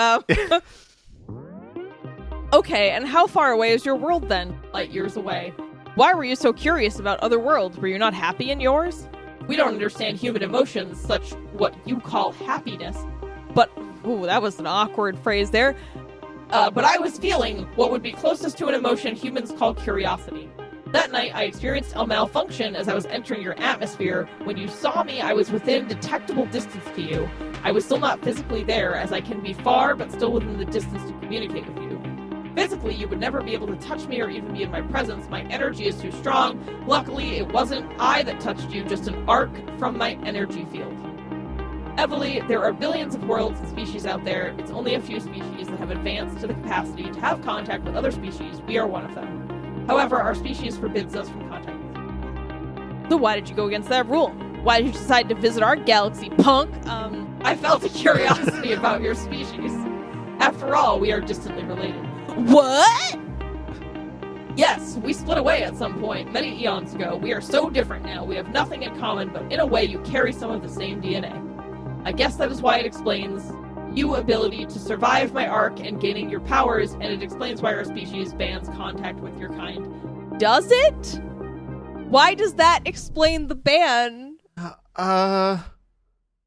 Okay, and how far away is your world then? Light years away. Why were you so curious about other worlds? Were you not happy in yours? We don't understand human emotions, such what you call happiness. But, ooh, that was an awkward phrase there. But I was feeling what would be closest to an emotion humans call curiosity. That night, I experienced a malfunction as I was entering your atmosphere. When you saw me, I was within detectable distance to you. I was still not physically there, as I can be far, but still within the distance to communicate with you. Physically, you would never be able to touch me or even be in my presence. My energy is too strong. Luckily, it wasn't I that touched you, just an arc from my energy field. Evelie, there are billions of worlds and species out there. It's only a few species that have advanced to the capacity to have contact with other species. We are one of them. However, our species forbids us from contact with you. So why did you go against that rule? Why did you decide to visit our galaxy, punk? I felt a curiosity about your species. After all, we are distantly related. What? Yes, we split away at some point, many eons ago. We are so different now. We have nothing in common, but in a way you carry some of the same DNA. I guess that is why it explains your ability to survive my arc and gaining your powers, and it explains why our species bans contact with your kind. Does it? Why does that explain the ban?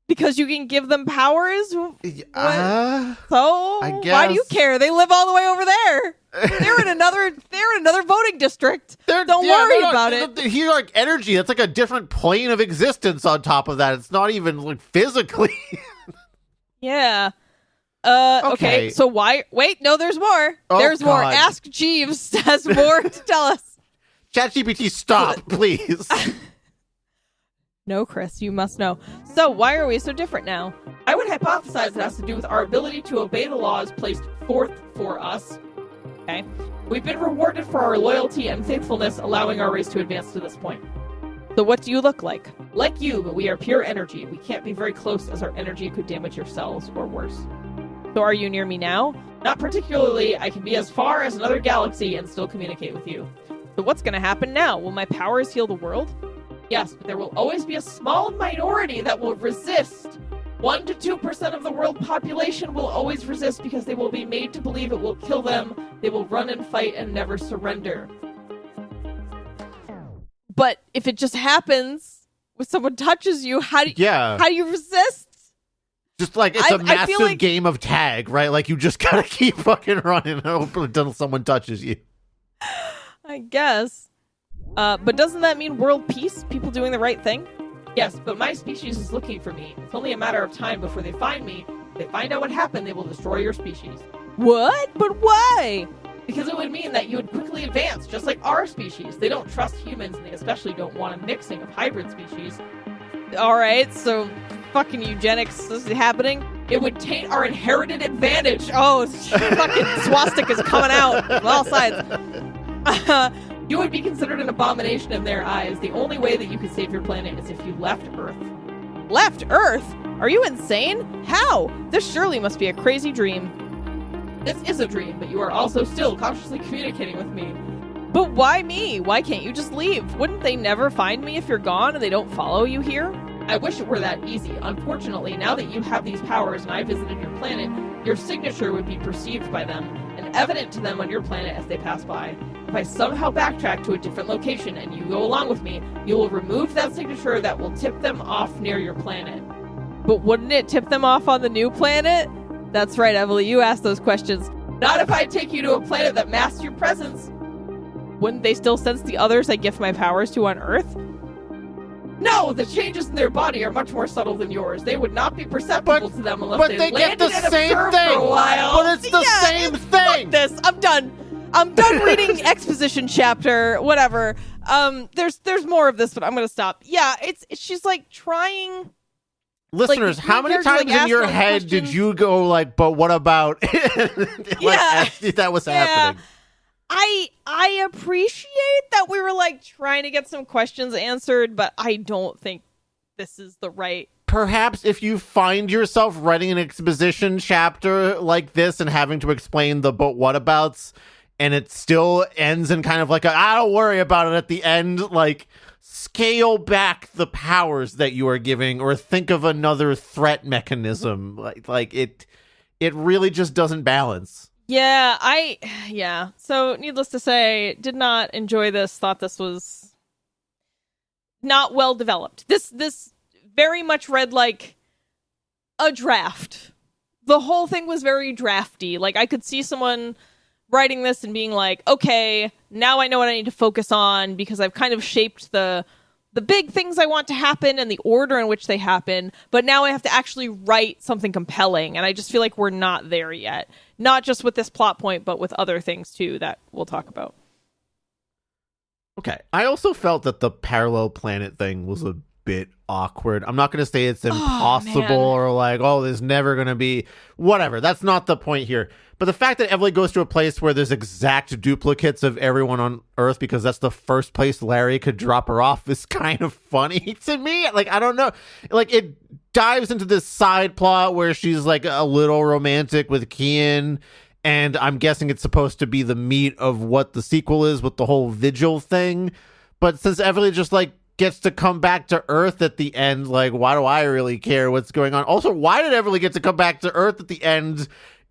Because you can give them powers? So? I Why do you guess. care? They live all the way over there. They're in another voting district. Don't worry about it. Here, like energy, that's like a different plane of existence on top of that. It's not even like physically. Yeah. Okay. Okay. So why? Wait, no, there's more. Oh, There's more. God. Ask Jeeves has more to tell us. ChatGPT, stop, please. No, Chris, you must know. So why are we so different now? I would hypothesize it has to do with our ability to obey the laws placed forth for us. Okay. We've been rewarded for our loyalty and faithfulness, allowing our race to advance to this point. So what do you look like? Like you, but we are pure energy. We can't be very close as our energy could damage your cells, or worse. So are you near me now? Not particularly. I can be as far as another galaxy and still communicate with you. So what's going to happen now? Will my powers heal the world? Yes, but there will always be a small minority that will resist. 1 to 2% of the world population will always resist because they will be made to believe it will kill them. They will run and fight and never surrender. But if it just happens when someone touches you, how do you resist? Just like it's I a feel massive like- game of tag, right? Like you just gotta keep fucking running until someone touches you. I guess. But doesn't that mean world peace? People doing the right thing? Yes, but my species is looking for me. It's only a matter of time before they find me. If they find out what happened, they will destroy your species. What? But why? Because it would mean that you would quickly advance, just like our species. They don't trust humans, and they especially don't want a mixing of hybrid species. All right, so fucking eugenics is happening. It would taint our inherited advantage. Oh, fucking swastika is coming out on all sides. You would be considered an abomination in their eyes. The only way that you could save your planet is if you left Earth. Left Earth? Are you insane? How? This surely must be a crazy dream. This is a dream, but you are also still consciously communicating with me. But why me? Why can't you just leave? Wouldn't they never find me if you're gone and they don't follow you here? I wish it were that easy. Unfortunately, now that you have these powers and I visited your planet, your signature would be perceived by them and evident to them on your planet as they pass by. If I somehow backtrack to a different location and you go along with me, you will remove that signature that will tip them off near your planet. But wouldn't it tip them off on the new planet? That's right, Emily, you asked those questions. Not if I take you to a planet that masks your presence. Wouldn't they still sense the others I gift my powers to on Earth? No, the changes in their body are much more subtle than yours. They would not be perceptible to them unless they get landed the and same observed thing. for a while. But it's the same thing. Fuck this. I'm done. I'm done reading exposition chapter. Whatever. There's more of this, but I'm gonna stop. Yeah, she's like trying. Listeners, Like, how many character, like, times in asked your all the head did questions. you go like, but what about like, that was happening? I appreciate that we were like trying to get some questions answered, but I don't think this is the right. Perhaps if you find yourself writing an exposition chapter like this and having to explain the but what abouts, and it still ends in kind of like I don't worry about it at the end, like scale back the powers that you are giving or think of another threat mechanism. Like it really just doesn't balance. Yeah, so needless to say, did not enjoy this, thought this was not well developed. This very much read like a draft. The whole thing was very drafty. Like I could see someone writing this and being like, okay, now I know what I need to focus on because I've kind of shaped the big things I want to happen and the order in which they happen, but now I have to actually write something compelling, and I just feel like we're not there yet. Not just with this plot point, but with other things too that we'll talk about. Okay. I also felt that the parallel planet thing was a bit awkward. I'm not going to say it's impossible or like, oh, there's never going to be whatever. That's not the point here. But the fact that Evelyn goes to a place where there's exact duplicates of everyone on Earth because that's the first place Larry could drop her off is kind of funny to me. Like, I don't know. Like, it dives into this side plot where she's like a little romantic with Kian, and I'm guessing it's supposed to be the meat of what the sequel is with the whole vigil thing. But since Evelyn just like gets to come back to Earth at the end, like, why do I really care what's going on? Also, why did Evelyn get to come back to Earth at the end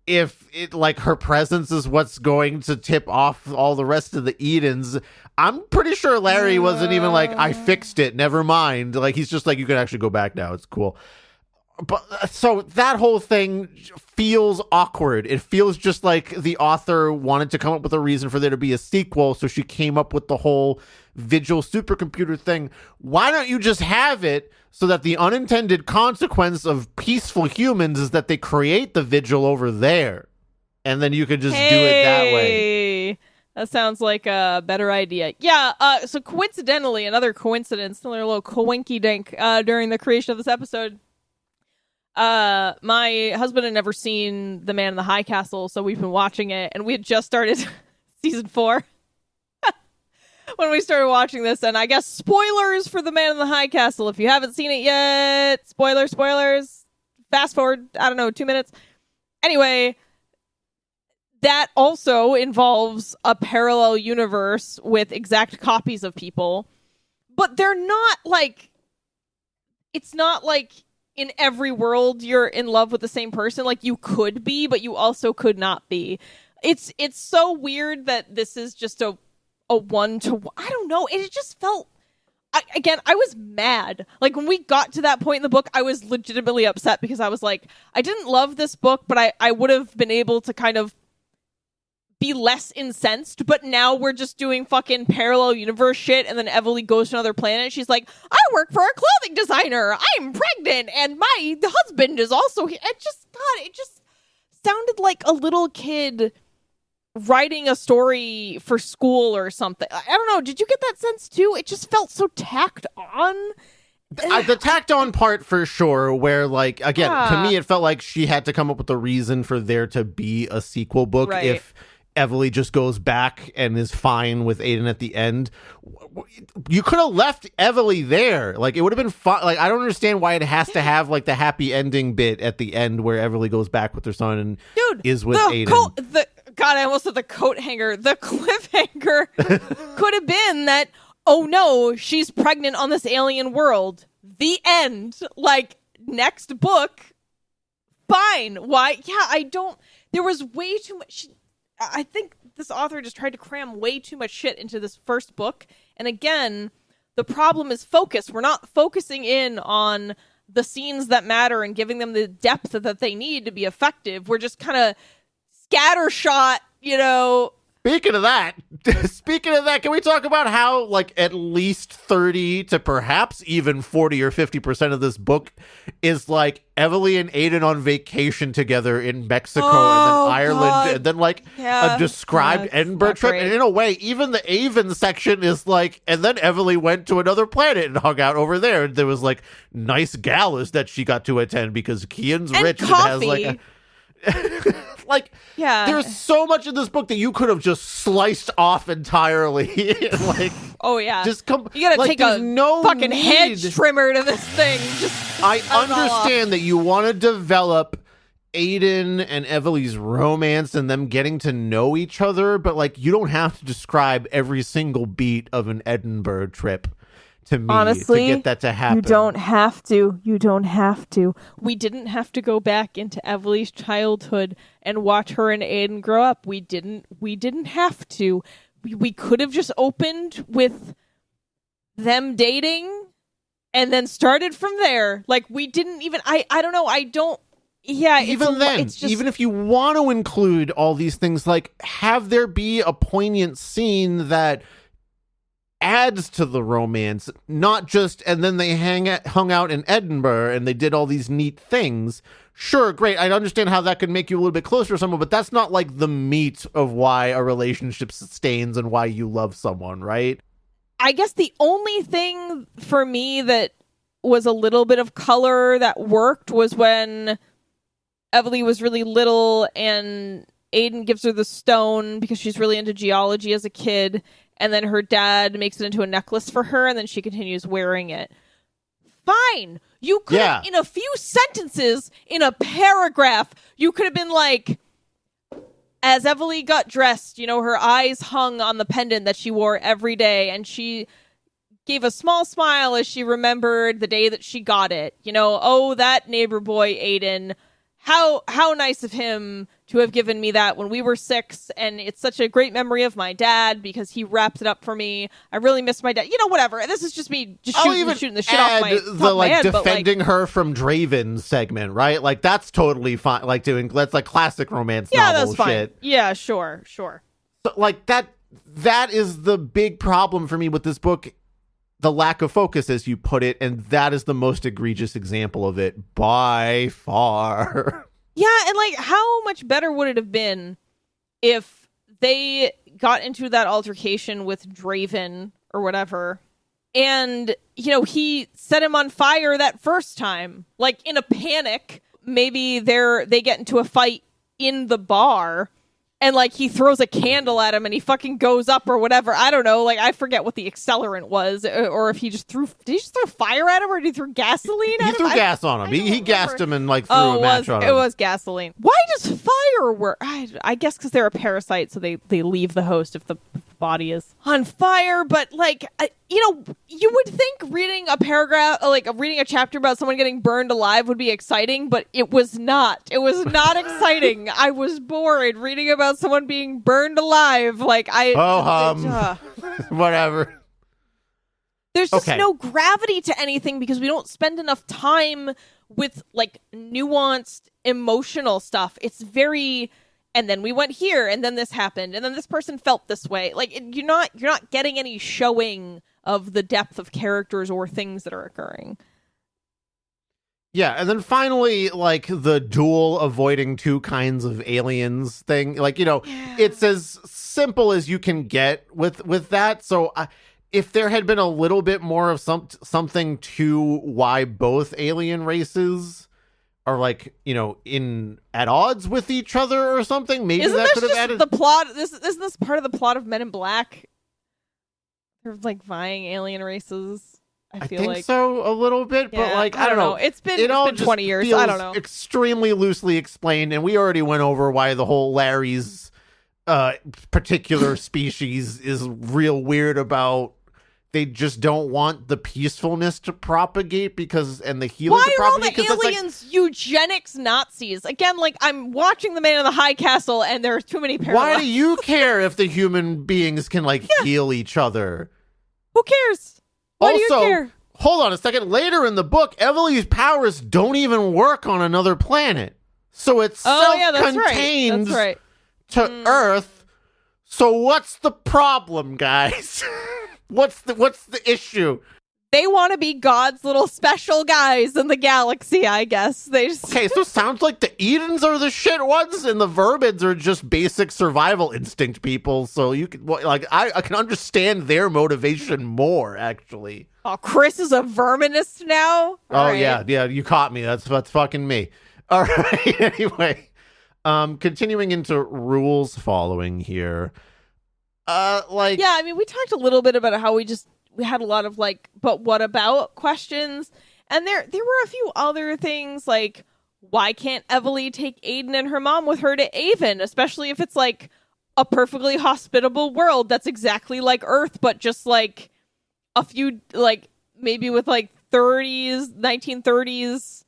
if it like her presence is what's going to tip off all the rest of the Edens? I'm pretty sure Larry wasn't even like, I fixed it, never mind. Like, he's just like, you can actually go back now, it's cool. But so that whole thing feels awkward. It feels just like the author wanted to come up with a reason for there to be a sequel, so she came up with the whole Vigil supercomputer thing. Why don't you just have it so that the unintended consequence of peaceful humans is that they create the Vigil over there, and then you could just do it that way? That sounds like a better idea. Yeah, so coincidentally, another coincidence, another little coinky-dink during the creation of this episode, my husband had never seen The Man in the High Castle, so we've been watching it, and we had just started season 4 when we started watching this, and I guess spoilers for The Man in the High Castle. If you haven't seen it yet, spoilers, fast forward, I don't know, 2 minutes. Anyway, that also involves a parallel universe with exact copies of people, but they're not like, it's not like in every world you're in love with the same person. Like, you could be, but you also could not be. It's so weird that this is just a one-to-one. I don't know. It just felt... I was mad. Like, when we got to that point in the book, I was legitimately upset because I was like, I didn't love this book, but I would have been able to kind of be less incensed, but now we're just doing fucking parallel universe shit, and then Evelyn goes to another planet. She's like, I work for a clothing designer. I'm pregnant, and my husband is also here. It just sounded like a little kid writing a story for school or something. I don't know. Did you get that sense too? It just felt so tacked on. The tacked on part for sure, where like, again, to me, it felt like she had to come up with a reason for there to be a sequel book. Right. If Evely just goes back and is fine with Aiden at the end, you could have left Evely there. Like, it would have been fun. Like, I don't understand why it has to have like the happy ending bit at the end where Evely goes back with her son and is with Aiden. God, I almost said the coat hanger. The cliffhanger could have been that, oh no, she's pregnant on this alien world. The end. Like, next book. Fine. Why? Yeah, I don't. There was way too much. I think this author just tried to cram way too much shit into this first book. And again, the problem is focus. We're not focusing in on the scenes that matter and giving them the depth that they need to be effective. We're just kind of scattershot, you know. Speaking of that, can we talk about how, like, at least 30 to perhaps even 40 or 50% of this book is, like, Evely and Aiden on vacation together in Mexico and then Ireland and then, like, a described Edinburgh trip. Great. And in a way, even the Avon section is, like, and then Evely went to another planet and hung out over there. And there was, like, nice galas that she got to attend because Kian's and rich coffee. and has, like, like, there's so much in this book that you could have just sliced off entirely. Like, just you gotta like, take a fucking need. hedge trimmer to this thing. I understand that you want to develop Aiden and Evely's romance and them getting to know each other, but like, you don't have to describe every single beat of an Edinburgh trip to me. Honestly, to get that to happen. You don't have to. We didn't have to go back into Evely's childhood and watch her and Aiden grow up. We didn't have to. We could have just opened with them dating and then started from there. Like, we didn't even, I don't know. I don't. Yeah. Even then, it's just, even if you want to include all these things, like, have there be a poignant scene that adds to the romance, not just, and then they hung out in Edinburgh and they did all these neat things. Sure, great. I understand how that could make you a little bit closer to someone, but that's not like the meat of why a relationship sustains and why you love someone, right? I guess the only thing for me that was a little bit of color that worked was when Evely was really little and Aiden gives her the stone because she's really into geology as a kid. And then her dad makes it into a necklace for her, and then she continues wearing it. Fine. You could have, in a few sentences, in a paragraph, you could have been like, as Evely got dressed, you know, her eyes hung on the pendant that she wore every day, and she gave a small smile as she remembered the day that she got it. You know, oh, that neighbor boy, Aiden. How nice of him to have given me that when we were 6, and it's such a great memory of my dad because he wrapped it up for me. I really miss my dad. You know, whatever. This is just me just shooting the shit off my top of my head, defending but, like, her from Draven segment, right? Like, that's totally fine. Like, that's like classic romance novel that's shit. Fine. Yeah, sure. So, like, that is the big problem for me with this book. The lack of focus, as you put it, and that is the most egregious example of it by far. Yeah, and like, how much better would it have been if they got into that altercation with Draven or whatever, and, you know, he set him on fire that first time, like, in a panic. Maybe they get into a fight in the bar, and, like, he throws a candle at him and he fucking goes up or whatever. I don't know. Like, I forget what the accelerant was, or if he just did he just throw fire at him, or did he throw gasoline at him? He threw gas on him. He gassed him and, like, threw a match on him. It was gasoline. Why does fire work? I guess because they're a parasite, so they leave the host if the body is on fire. But, like, you know, you would think reading a paragraph, like reading a chapter about someone getting burned alive would be exciting, but it was not. It was not exciting. I was bored reading about someone being burned alive. Like, whatever. There's just no gravity to anything because we don't spend enough time with, like, nuanced emotional stuff. It's very, and then we went here, and then this happened, and then this person felt this way. Like, you're not getting any showing of the depth of characters or things that are occurring. Yeah, and then finally, like, the dual avoiding two kinds of aliens thing. Like, it's as simple as you can get with that. So if there had been a little bit more of something to why both alien races are, like, at odds with each other or something, maybe Isn't that this could have just added... the plot? Isn't this part of the plot of Men in Black? They're, like, vying alien races. I feel think like so, a little bit, but, like, I don't know. It's been 20 years. I don't know. Extremely loosely explained, and we already went over why the whole Larry's particular species is real weird about. They just don't want the peacefulness to propagate and the healing to propagate. Why are all the aliens eugenics Nazis? Again, like, I'm watching The Man in the High Castle, and there's too many parallels. Why do you care if the human beings can, like, heal each other? Who cares? Why do you care? Hold on a second. Later in the book, Emily's powers don't even work on another planet. So it's self-contained to Earth. So what's the problem, guys? What's the issue? They want to be God's little special guys in the galaxy, I guess. Okay, so it sounds like the Edens are the shit ones, and the Vermids are just basic survival instinct people. So you can, like, I can understand their motivation more, actually. Oh, Chris is a verminist now? Yeah, you caught me. That's fucking me. All right, anyway. Continuing into rules following here. Yeah, I mean, we talked a little bit about how we had a lot of, like, but what about questions, and there were a few other things, like, why can't Evely take Aiden and her mom with her to Avon, especially if it's, like, a perfectly hospitable world that's exactly like Earth, but just, like, a few, like, maybe with, like, 1930s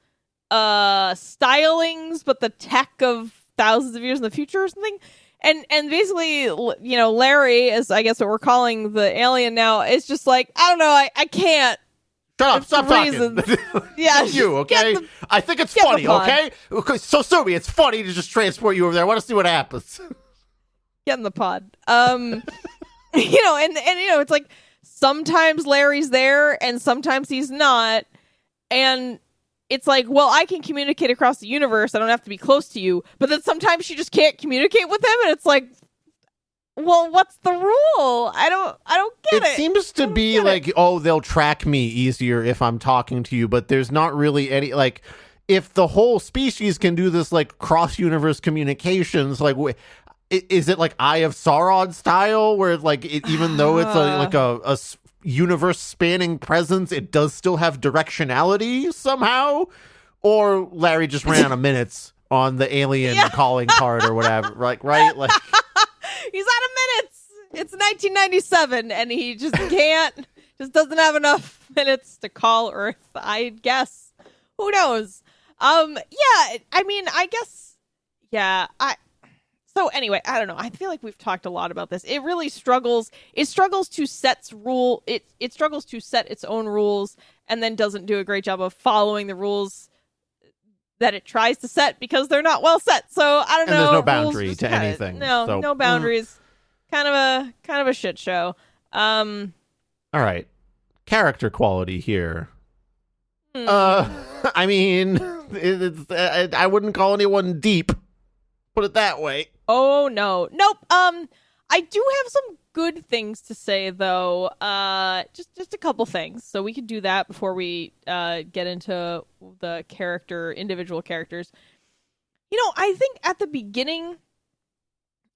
stylings, but the tech of thousands of years in the future or something. And basically, Larry, as I guess what we're calling the alien now, is just like, I don't know, I can't. Shut up, stop talking. Yeah. You, okay? I think it's funny, okay? So, Subi, it's funny to just transport you over there. I want to see what happens. Get in the pod. And it's like, sometimes Larry's there, and sometimes he's not. And it's like, well, I can communicate across the universe. I don't have to be close to you. But then sometimes she just can't communicate with him, and it's like, well, what's the rule? I don't get it. It seems to be like, they'll track me easier if I'm talking to you, but there's not really any, like, if the whole species can do this, like, cross-universe communications, like, is it like Eye of Sauron style, where, like, even though it's a universe-spanning presence, it does still have directionality somehow? Or Larry just ran out of minutes on the alien calling card or whatever, right? Like, he's out of minutes. It's 1997, and he just can't, just doesn't have enough minutes to call Earth, I guess. Who knows? So anyway, I don't know. I feel like we've talked a lot about this. It really struggles. It struggles to set its own rules, and then doesn't do a great job of following the rules that it tries to set because they're not well set. So I don't know. There's no boundary to anything. No boundaries. Kind of a shit show. All right. Character quality here. I mean, I wouldn't call anyone deep. Put it that way. Oh, no. Nope. I do have some good things to say, though. Just a couple things. So we could do that before we get into the individual characters. I think at the beginning,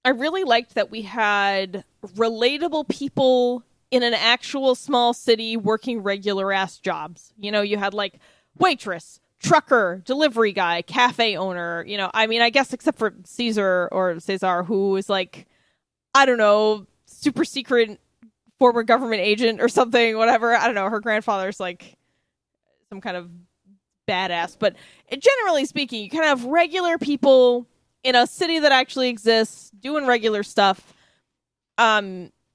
I really liked that we had relatable people in an actual small city working regular-ass jobs. You had, like, waitress, trucker, delivery guy, cafe owner, I guess except for Cesar, who is like, I don't know, super secret former government agent or something, whatever. I don't know. Her grandfather's like some kind of badass. But generally speaking, you kind of have regular people in a city that actually exists doing regular stuff.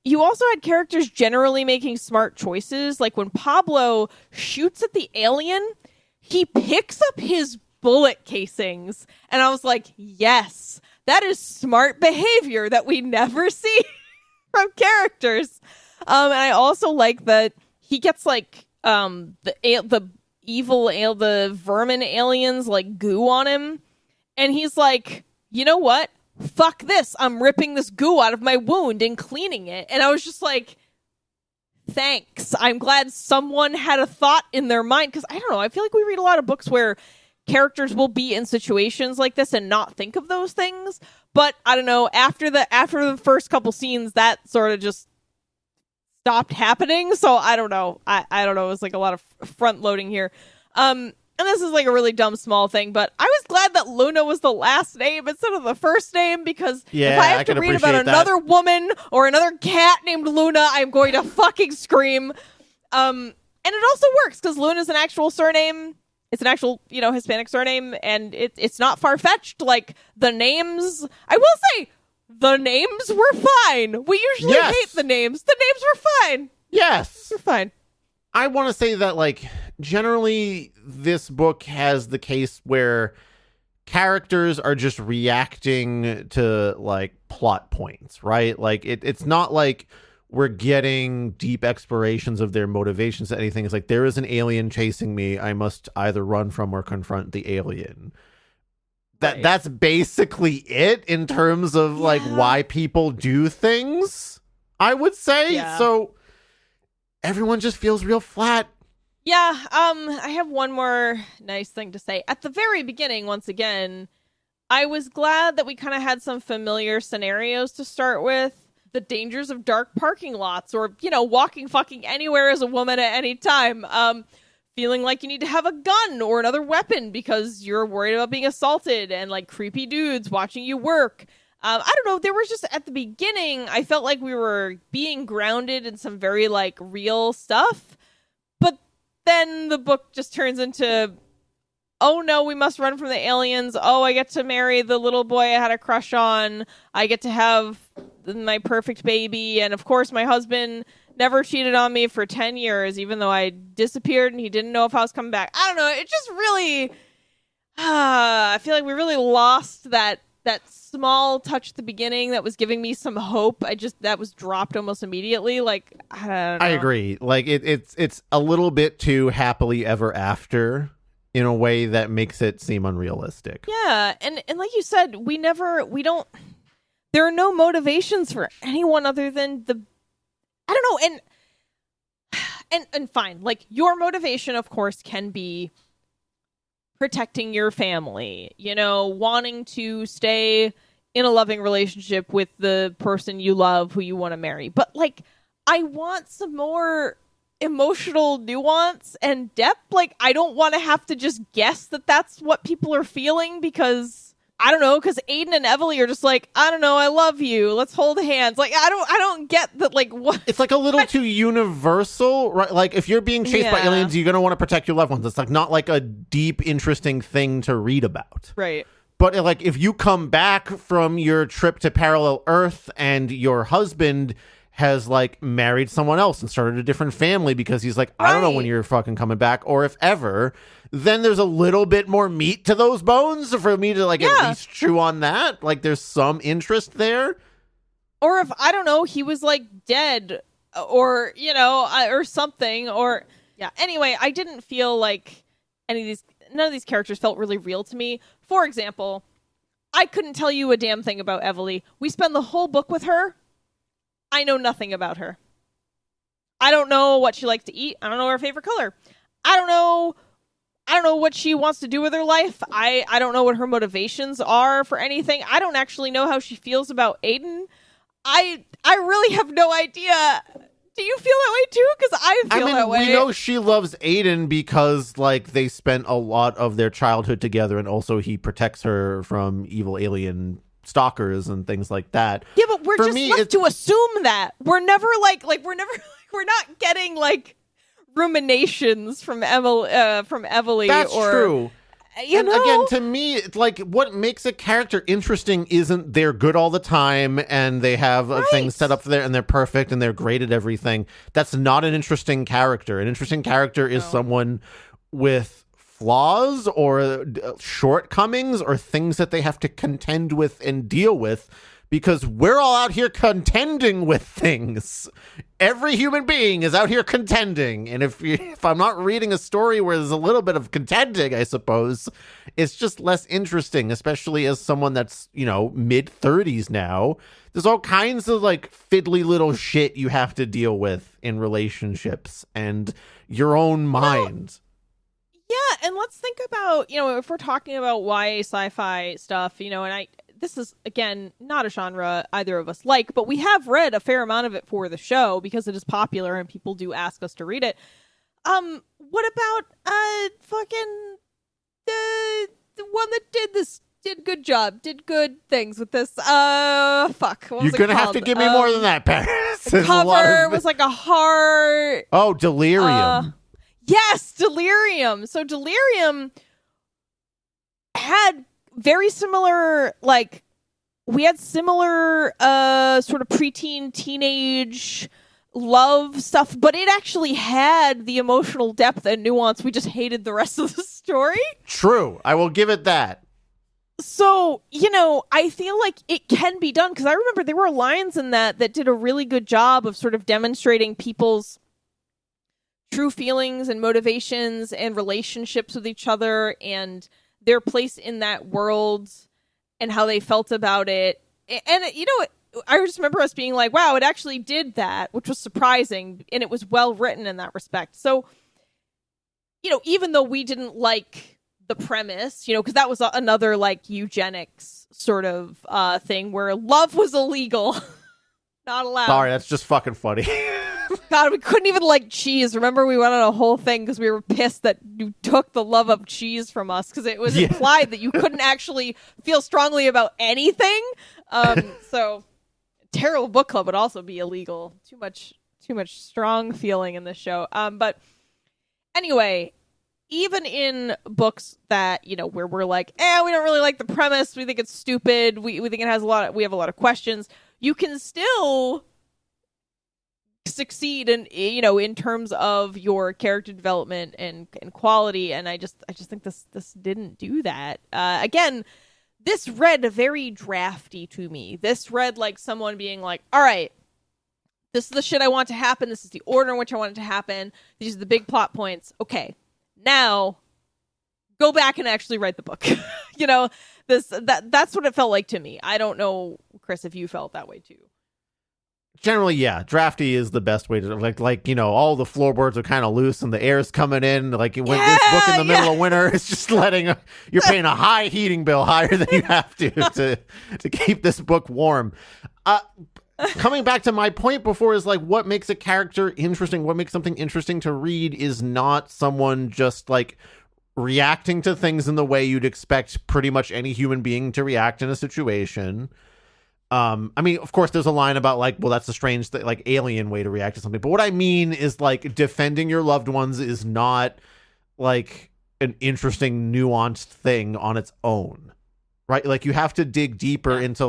You also had characters generally making smart choices. Like when Pablo shoots at the alien, he picks up his bullet casings. And I was like, yes, that is smart behavior that we never see from characters. And I also like that he gets like the the vermin aliens like goo on him. And he's like, you know what? Fuck this. I'm ripping this goo out of my wound and cleaning it. And I was just like, thanks. I'm glad someone had a thought in their mind. Because I don't know. I feel like we read a lot of books where characters will be in situations like this and not think of those things. But I don't know. After the first couple scenes, that sort of just stopped happening. So I don't know. I don't know. It was like a lot of front loading here. And this is like a really dumb small thing, but I was glad that Luna was the last name instead of the first name, because if I have to read about another woman or another cat named Luna, I'm going to fucking scream. And it also works because Luna's an actual surname. It's an actual, Hispanic surname, and it's not far-fetched. Like, the names, I will say, the names were fine. We usually hate the names. The names were fine. Yes. They're fine. I want to say that, like, generally this book has the case where characters are just reacting to, like, plot points, right? Like, it's not like we're getting deep explorations of their motivations or anything. It's like, there is an alien chasing me. I must either run from or confront the alien. That's basically it in terms of, like, why people do things, I would say. Yeah. So everyone just feels real flat. Yeah, I have one more nice thing to say. At the very beginning, once again, I was glad that we kind of had some familiar scenarios to start with. The dangers of dark parking lots, or, walking fucking anywhere as a woman at any time. Feeling like you need to have a gun or another weapon because you're worried about being assaulted, and, like, creepy dudes watching you work. I don't know, there was just, at the beginning, I felt like we were being grounded in some very, like, real stuff. But then the book just turns into, oh no, we must run from the aliens. Oh, I get to marry the little boy I had a crush on. I get to have my perfect baby. And of course, my husband never cheated on me for 10 years, even though I disappeared and he didn't know if I was coming back. I don't know. It just really, I feel like we really lost that small touch at the beginning that was giving me some hope. That was dropped almost immediately. Like, I don't know. I agree. Like, it's a little bit too happily ever after in a way that makes it seem unrealistic. Yeah, and like you said, there are no motivations for anyone other than I don't know, and fine. Like, your motivation, of course, can be protecting your family, wanting to stay in a loving relationship with the person you love, who you want to marry. But, like, I want some more emotional nuance and depth. Like, I don't want to have to just guess that that's what people are feeling, because I don't know, because Aiden and Evely are just like, I don't know, I love you, let's hold hands. Like, I don't get that. Like, what? It's like a little too universal, right? Like, if you're being chased by aliens, you're gonna want to protect your loved ones. It's like not like a deep, interesting thing to read about, right? But, like, if you come back from your trip to Parallel Earth and your husband has, like, married someone else and started a different family because he's like, I don't know when you're fucking coming back, or if ever, then there's a little bit more meat to those bones for me to, like, at least chew on that. Like, there's some interest there. Or if, I don't know, he was, like, dead, or, or something, or, yeah. Anyway, I didn't feel like none of these characters felt really real to me. For example, I couldn't tell you a damn thing about Evely. We spend the whole book with her. I know nothing about her. I don't know what she likes to eat. I don't know her favorite color. I don't know what she wants to do with her life. I don't know what her motivations are for anything. I don't actually know how she feels about Aiden. I really have no idea. Do you feel that way too? Because I feel that way. We know she loves Aiden because, like, they spent a lot of their childhood together, and also he protects her from evil alien stalkers and things like that. Yeah, but we're just left to assume that. We're never we're not getting, like, ruminations from Evely. That's true. And again, to me, it's like, what makes a character interesting isn't they're good all the time and they have things set up for there and they're perfect and they're great at everything. That's not an interesting character. An interesting character is someone with flaws or shortcomings or things that they have to contend with and deal with, because we're all out here contending with things. Every human being is out here contending. And if I'm not reading a story where there's a little bit of contending, I suppose, it's just less interesting, especially as someone that's, mid-30s now. There's all kinds of like fiddly little shit you have to deal with in relationships and your own mind. Yeah, and let's think about, if we're talking about YA sci-fi stuff, and this is, again, not a genre either of us like, but we have read a fair amount of it for the show because it is popular and people do ask us to read it. What about fucking the one that did good things with this? Fuck. What was You're gonna have to give me more than that, Paris. The cover was like a heart. Oh, Delirium. Yes, Delirium. So Delirium had very similar, we had similar sort of preteen, teenage love stuff, but it actually had the emotional depth and nuance. We just hated the rest of the story. True. I will give it that. So, I feel like it can be done, because I remember there were lines in that did a really good job of sort of demonstrating people's true feelings and motivations and relationships with each other and their place in that world and how they felt about it. And, I just remember us being like, wow, it actually did that, which was surprising, and it was well written in that respect. So, even though we didn't like the premise, because that was another eugenics sort of thing where love was illegal. Not allowed. Sorry, that's just fucking funny. God, we couldn't even like cheese. Remember, we went on a whole thing because we were pissed that you took the love of cheese from us, because it was implied that you couldn't actually feel strongly about anything. So, terrible book club would also be illegal. Too much strong feeling in this show. But anyway, even in books that, where we're like, we don't really like the premise, we think it's stupid, we think it has we have a lot of questions, you can still succeed in terms of your character development and quality. And I just think this didn't do that. Again, this read very drafty to me. This read like someone being like, all right, this is the shit I want to happen, this is the order in which I want it to happen, these are the big plot points, okay, now go back and actually write the book. That's what it felt like to me. I don't know, Chris, if you felt that way too. Generally, yeah, drafty is the best way to all the floorboards are kind of loose and the air's coming in. Like when this book in the middle of winter, it's just you're paying a high heating bill, higher than you have to keep this book warm. Coming back to my point before is what makes a character interesting, what makes something interesting to read is not someone just reacting to things in the way you'd expect pretty much any human being to react in a situation. I mean, of course, there's a line about well, that's a strange, alien way to react to something. But what I mean is defending your loved ones is not an interesting, nuanced thing on its own, right? You have to dig deeper into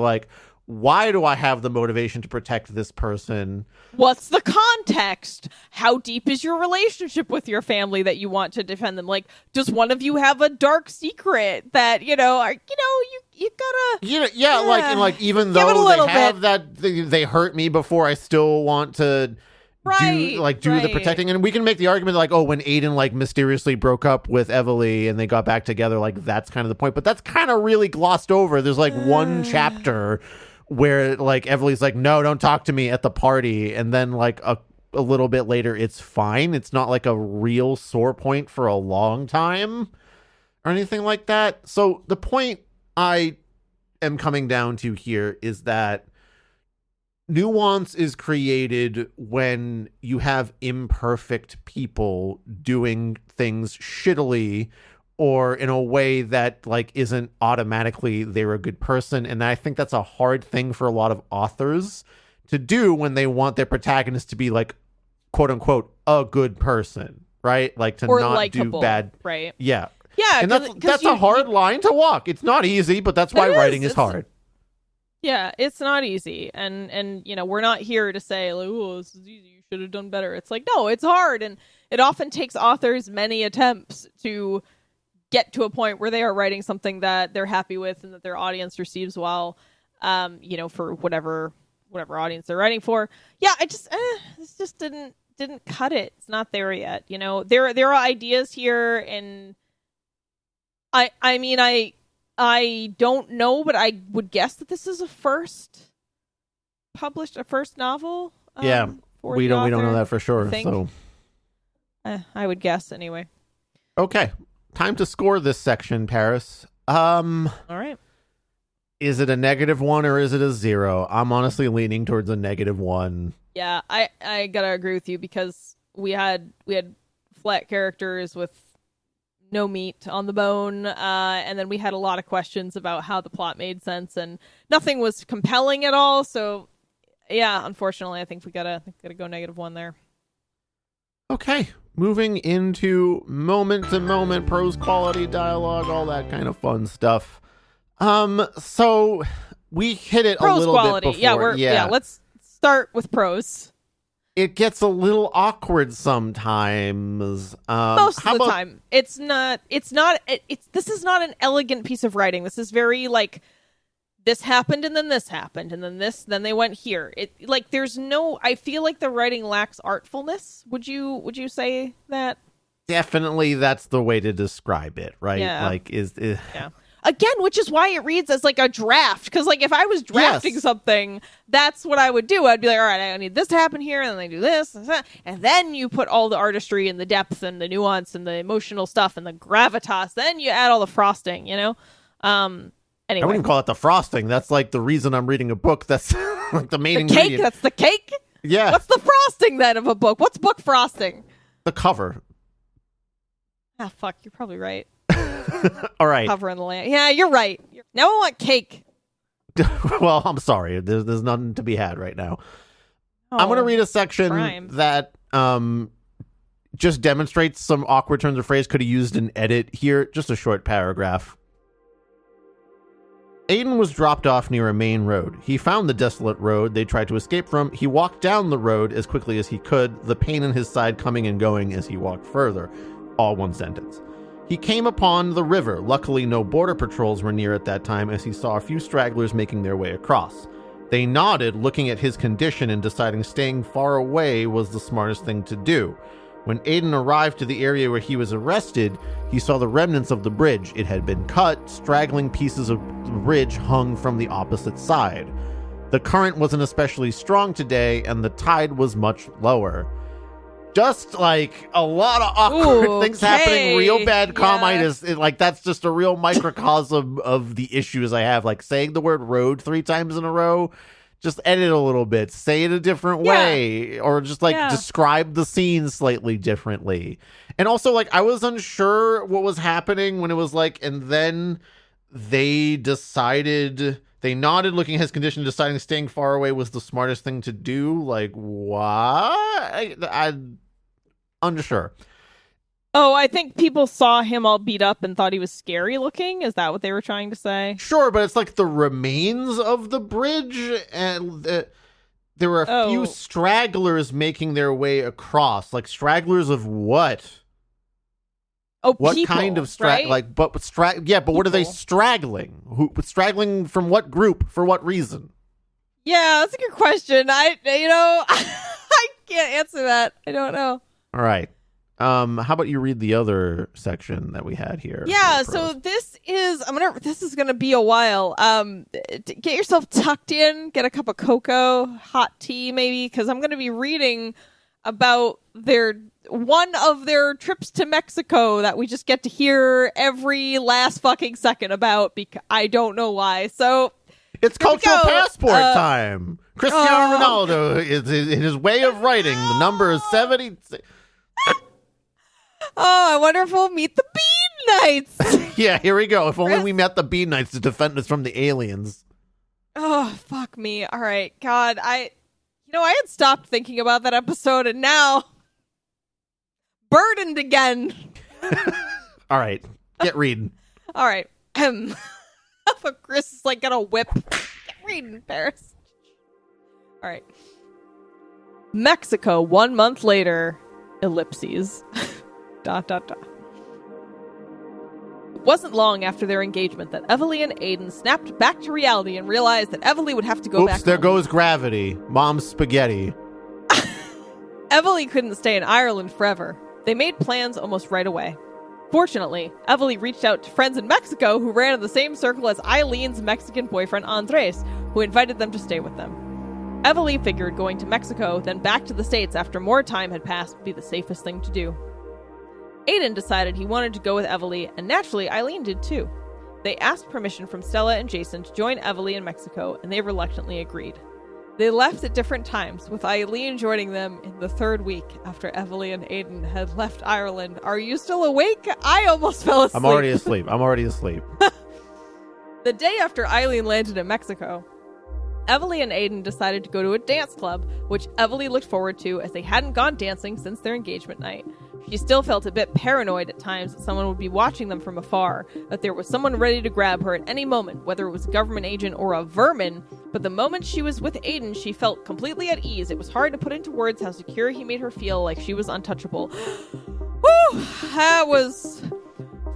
why do I have the motivation to protect this person? What's the context? How deep is your relationship with your family that you want to defend them? Does one of you have a dark secret that, you gotta... even though they have that, they hurt me before, I still want to do the protecting. And we can make the argument when Aiden mysteriously broke up with Evely and they got back together, that's kind of the point. But that's kind of really glossed over. There's one chapter where Evely's no, don't talk to me at the party, and then a little bit later it's fine. It's not a real sore point for a long time or anything like that. So the point I am coming down to here is that nuance is created when you have imperfect people doing things shittily or in a way that isn't automatically they're a good person. And I think that's a hard thing for a lot of authors to do when they want their protagonist to be quote unquote a good person, right? To or not likable, do bad. Right. Yeah. Yeah. And that's a hard line to walk. It's not easy, but that's why writing is hard. Yeah, it's not easy. And we're not here to say oh, this is easy, you should have done better. It's no, it's hard. And it often takes authors many attempts to get to a point where they are writing something that they're happy with and that their audience receives well. for whatever audience they're writing for. Yeah, this just didn't cut it. It's not there yet. There are ideas here, and I mean, I don't know, but I would guess that this is a first novel. Yeah, we don't know that for sure. So I would guess anyway. Okay, time to score this section, Paris. All right. Is it a -1 or is it a 0? I'm honestly leaning towards a -1. Yeah, I gotta agree with you, because we had flat characters with no meat on the bone, and then we had a lot of questions about how the plot made sense, and nothing was compelling at all. So, yeah, unfortunately, I think we gotta go -1 there. Okay, moving into moment-to-moment prose quality dialogue, all that kind of fun stuff. So we hit it Prose a little quality. bit before. Yeah, let's start with prose. It gets a little awkward sometimes. Most of the time. This is not an elegant piece of writing. This is very like, this happened and then this happened and then they went here. I feel like the writing lacks artfulness. Would you say that? Definitely that's the way to describe it, right? Yeah. Like Yeah. Again, which is why it reads as like a draft. Because like if I was drafting something, that's what I would do. I'd be like, all right, I need this to happen here, and then I do this, and then you put all the artistry and the depth and the nuance and the emotional stuff and the gravitas. Then you add all the frosting, Anyway. I wouldn't even call it the frosting. That's like the reason I'm reading a book. That's like the main ingredient. Cake? That's the cake? Yeah. What's the frosting then of a book? What's book frosting? The cover. Ah, fuck, you're probably right. All right. Cover in the land. Yeah, you're right. Now I want cake. Well, I'm sorry. There's nothing to be had right now. Oh, I'm going to read a section crime. that just demonstrates some awkward turns of phrase. Could have used an edit here. Just a short paragraph. Aiden was dropped off near a main road. He found the desolate road they tried to escape from. He walked down the road as quickly as he could, the pain in his side coming and going as he walked further. All one sentence. He came upon the river. Luckily, no border patrols were near at that time, as he saw a few stragglers making their way across. They nodded, looking at his condition and deciding staying far away was the smartest thing to do. When Aiden arrived to the area where he was arrested, he saw the remnants of the bridge. It had been cut, straggling pieces of the bridge hung from the opposite side. The current wasn't especially strong today, and the tide was much lower. Just like a lot of awkward things happening, real bad commitis. That's just a real microcosm of the issues I have. Like saying the word road 3 times in a row, just edit a little bit, say it a different way, or just describe the scene slightly differently. And also, like, I was unsure what was happening when it was like, and then they decided. They nodded, looking at his condition, deciding staying far away was the smartest thing to do. Like, what? I'm unsure. Oh, I think people saw him all beat up and thought he was scary looking. Is that what they were trying to say? Sure, but it's like the remains of the bridge, and there were a few stragglers making their way across. Like, stragglers of what? Oh, what people, kind of right? Like, but what are they straggling? Straggling from what group? For what reason? Yeah, that's a good question. I can't answer that. I don't know. All right. How about you read the other section that we had here? Yeah, so this is gonna be a while. Get yourself tucked in, get a cup of cocoa, hot tea maybe, because I'm gonna be reading about one of their trips to Mexico that we just get to hear every last fucking second about, because I don't know why. So it's cultural passport time. Cristiano Ronaldo is in his way of writing. The number is 70. Oh, I wonder if we'll meet the Bean Knights. Yeah, here we go. If only we met the Bean Knights to defend us from the aliens. Oh, fuck me. All right. God, I had stopped thinking about that episode, and now burdened again. All right. Get reading. All right. Chris is like gonna whip. Get reading, Paris. All right. Mexico, 1 month later. Ellipses. ... wasn't long after their engagement that Evely and Aiden snapped back to reality and realized that Evely would have to go back Oops, there home. goes gravity. Mom's spaghetti. Evely couldn't stay in Ireland forever. They made plans almost right away. Fortunately, Evely reached out to friends in Mexico who ran in the same circle as Eileen's Mexican boyfriend Andres, who invited them to stay with them. Evely figured going to Mexico, then back to the States after more time had passed would be the safest thing to do. Aiden decided he wanted to go with Evely, and naturally Eileen did too. They asked permission from Stella and Jason to join Evely in Mexico, and they reluctantly agreed. They left at different times, with Eileen joining them in the third week after Evely and Aiden had left Ireland. Are you still awake? I almost fell asleep. I'm already asleep. The day after Eileen landed in Mexico, Evely and Aiden decided to go to a dance club, which Evely looked forward to as they hadn't gone dancing since their engagement night. She still felt a bit paranoid at times that someone would be watching them from afar, that there was someone ready to grab her at any moment, whether it was a government agent or a vermin. But the moment she was with Aiden, she felt completely at ease. It was hard to put into words how secure he made her feel, like she was untouchable. Whew! That was...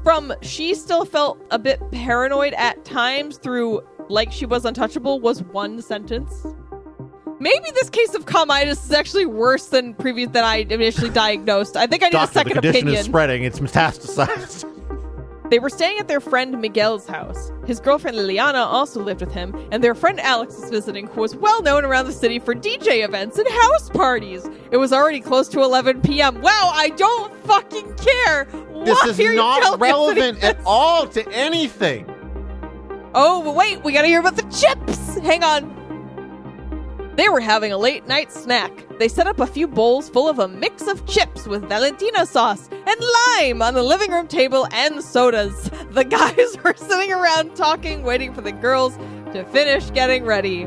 From she still felt a bit paranoid at times through like she was untouchable was one sentence. Maybe this case of commitis is actually worse than I initially diagnosed. I think I need a second the condition opinion. is spreading. It's metastasized. They were staying at their friend Miguel's house. His girlfriend Liliana also lived with him, and their friend Alex was visiting, who was well known around the city for DJ events and house parties. It was already close to 11 p.m. Wow, I don't fucking care. This Why is are you not telling me relevant this? at all to anything. Oh, but wait, we gotta hear about the chips. Hang on. They were having a late night snack. They set up a few bowls full of a mix of chips with Valentina sauce and lime on the living room table and sodas. The guys were sitting around talking, waiting for the girls to finish getting ready.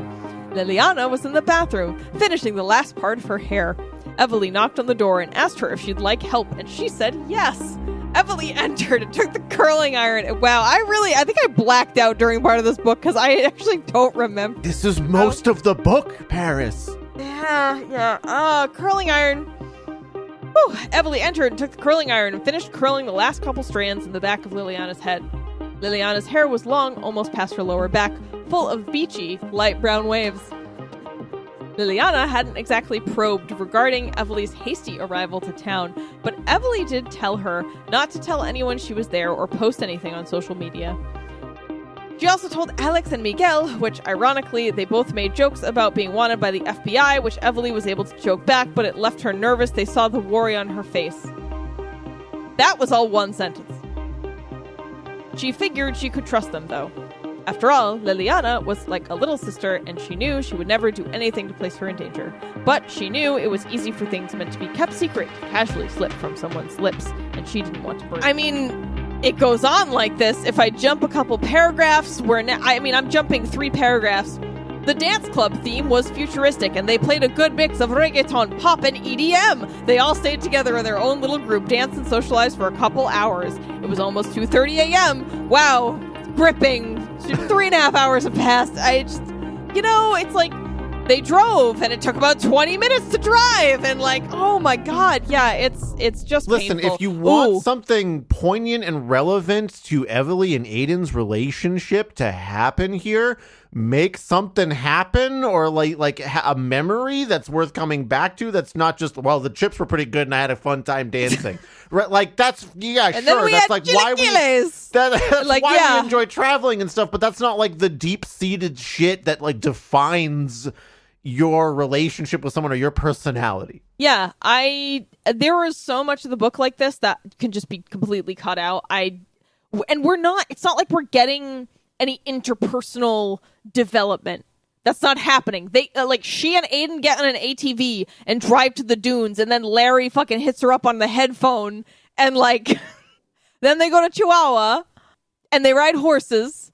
Liliana was in the bathroom, finishing the last part of her hair. Evely knocked on the door and asked her if she'd like help, and she said yes. Evely entered and took the curling iron. Wow, I think I blacked out during part of this book because I actually don't remember. This is most of the book, Paris. Yeah. Curling iron. Whew. Evely entered and took the curling iron and finished curling the last couple strands in the back of Liliana's head. Liliana's hair was long, almost past her lower back, full of beachy, light brown waves. Liliana hadn't exactly probed regarding Evely's hasty arrival to town, but Evely did tell her not to tell anyone she was there or post anything on social media. She also told Alex and Miguel, which ironically they both made jokes about being wanted by the FBI, which Evely was able to joke back, but it left her nervous. They saw the worry on her face. That was all one sentence. She figured she could trust them, though. After all, Liliana was like a little sister, and she knew she would never do anything to place her in danger. But she knew it was easy for things meant to be kept secret to casually slip from someone's lips, and she didn't want to burn. I mean, it goes on like this. If I jump a couple paragraphs, I'm jumping 3 paragraphs. The dance club theme was futuristic, and they played a good mix of reggaeton, pop, and EDM. They all stayed together in their own little group, danced and socialized for a couple hours. It was almost 2:30 a.m. Wow, gripping. 3.5 hours have passed. It's like they drove, and it took about 20 minutes to drive, and like, oh my god, yeah, it's just Listen, painful. if you want something poignant and relevant to Evely and Aiden's relationship to happen here, make something happen, or like a memory that's worth coming back to. That's not just, well, the chips were pretty good and I had a fun time dancing. Right? Like that's and sure. Then we that's had like why that's like, why we enjoy traveling and stuff. But that's not like the deep seated shit that like defines your relationship with someone or your personality. Yeah, there was so much of the book like this that can just be completely cut out. It's not like we're getting any interpersonal development. That's not happening. They she and Aiden get on an ATV and drive to the dunes, and then Larry fucking hits her up on the headphone, and like then they go to Chihuahua and they ride horses,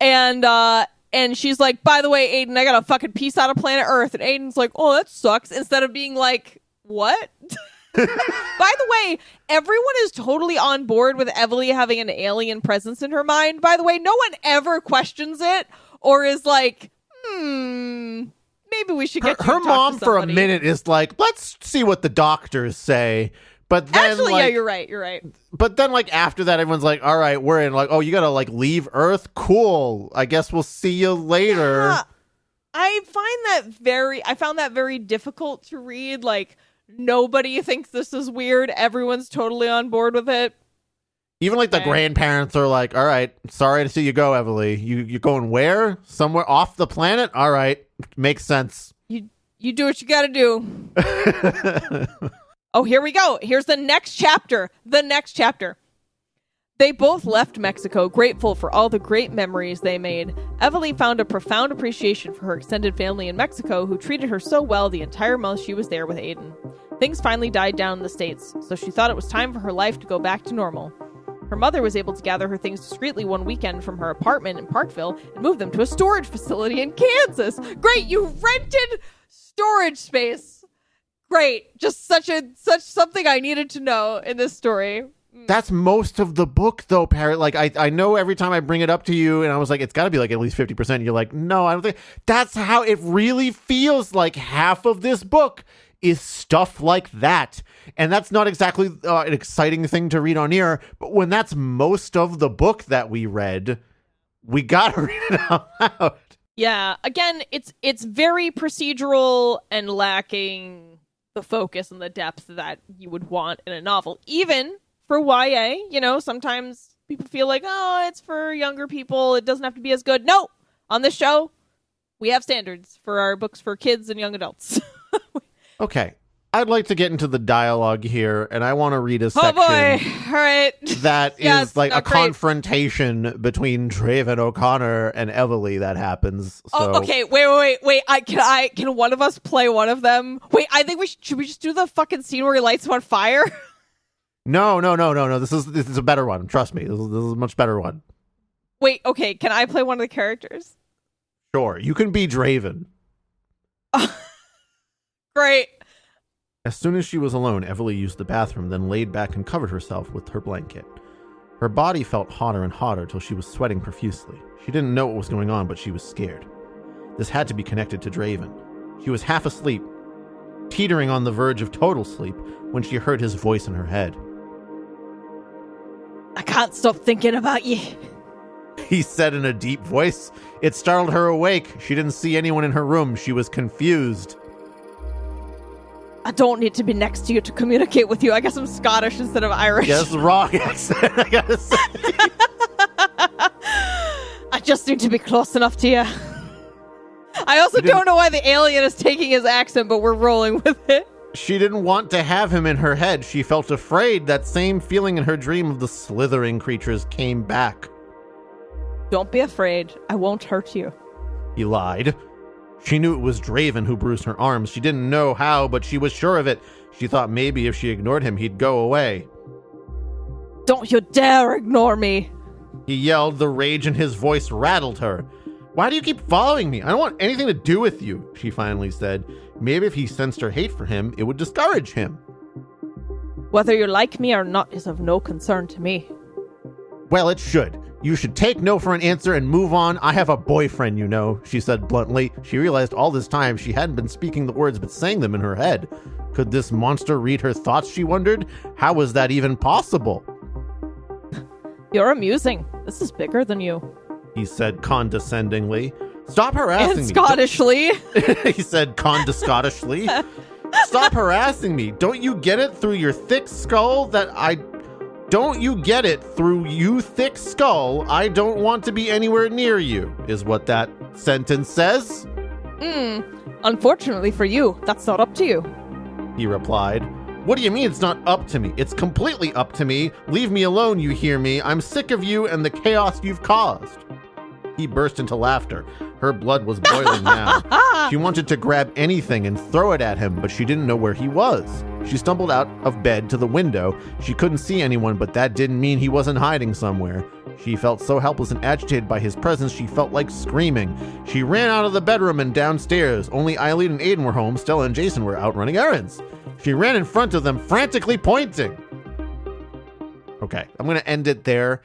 and she's like, by the way, Aiden, I got a fucking piece out of planet Earth, and Aiden's like, oh, that sucks, instead of being like, what? By the way, everyone is totally on board with Evely having an alien presence in her mind. By the way, no one ever questions it or is like, maybe we should get her mom for a minute is like, let's see what the doctors say But then, Actually, like, yeah, you're right. You're right. But then, like, after that, everyone's like, all right, we're in. Like, oh, you got to, like, leave Earth? Cool. I guess we'll see you later. Yeah, I found that very difficult to read. Like, nobody thinks this is weird. Everyone's totally on board with it. Even, like, the grandparents are like, all right, sorry to see you go, Everly. You're going where? Somewhere off the planet? All right. Makes sense. You do what you got to do. Oh, here we go. Here's the next chapter. They both left Mexico, grateful for all the great memories they made. Everly found a profound appreciation for her extended family in Mexico, who treated her so well the entire month she was there with Aiden. Things finally died down in the States, so she thought it was time for her life to go back to normal. Her mother was able to gather her things discreetly one weekend from her apartment in Parkville and move them to a storage facility in Kansas. Great, you rented storage space. Great. Just such something I needed to know in this story. That's most of the book, though, Parrot. Like, I know every time I bring it up to you, and I was like, it's got to be like at least 50%. You're like, no, I don't think. That's how it really feels. Like half of this book is stuff like that. And that's not exactly an exciting thing to read on here. But when that's most of the book that we read, we got to read it out loud. Yeah. Again, it's very procedural and lacking the focus and the depth that you would want in a novel. Even for YA, sometimes people feel like, oh, it's for younger people. It doesn't have to be as good. No, on this show, we have standards for our books for kids and young adults. Okay. I'd like to get into the dialogue here, and I want to read a section. Oh boy! All right. That Yeah, is like a great. confrontation between Draven O'Connor and Everly that happens. So. Oh, okay. Wait. Can one of us play one of them? Wait, I think should we just do the fucking scene where he lights him on fire? No. This is a better one. Trust me. This is a much better one. Wait, okay. Can I play one of the characters? Sure. You can be Draven. Great. As soon as she was alone, Everly used the bathroom, then laid back and covered herself with her blanket. Her body felt hotter and hotter till she was sweating profusely. She didn't know what was going on, but she was scared. This had to be connected to Draven. She was half asleep, teetering on the verge of total sleep, when she heard his voice in her head. I can't stop thinking about you. He said in a deep voice. It startled her awake. She didn't see anyone in her room. She was confused. I don't need to be next to you to communicate with you. I guess I'm Scottish instead of Irish. Yeah, that's the wrong accent, I gotta say. I just need to be close enough to you. I also don't know why the alien is taking his accent, but we're rolling with it. She didn't want to have him in her head. She felt afraid. That same feeling in her dream of the slithering creatures came back. Don't be afraid. I won't hurt you. He lied. She knew it was Draven who bruised her arms. She didn't know how, but she was sure of it. She thought maybe if she ignored him, he'd go away. Don't you dare ignore me. He yelled. The rage in his voice rattled her. Why do you keep following me? I don't want anything to do with you, she finally said. Maybe if he sensed her hate for him, it would discourage him. Whether you like me or not is of no concern to me. Well, it should. You should take no for an answer and move on. I have a boyfriend, you know, she said bluntly. She realized all this time she hadn't been speaking the words but saying them in her head. Could this monster read her thoughts, she wondered? How was that even possible? You're amusing. This is bigger than you. He said condescendingly. Stop harassing and me. Scottishly. He said condescottishly. Stop harassing me. Don't you get it through your thick skull that I... Don't you get it through you thick skull? I don't want to be anywhere near you, is what that sentence says. Unfortunately for you, that's not up to you. He replied. What do you mean it's not up to me? It's completely up to me. Leave me alone, you hear me? I'm sick of you and the chaos you've caused. He burst into laughter. Her blood was boiling now. She wanted to grab anything and throw it at him, but she didn't know where he was. She stumbled out of bed to the window. She couldn't see anyone, but that didn't mean he wasn't hiding somewhere. She felt so helpless and agitated by his presence, she felt like screaming. She ran out of the bedroom and downstairs. Only Eileen and Aiden were home. Stella and Jason were out running errands. She ran in front of them, frantically pointing. Okay, I'm going to end it there.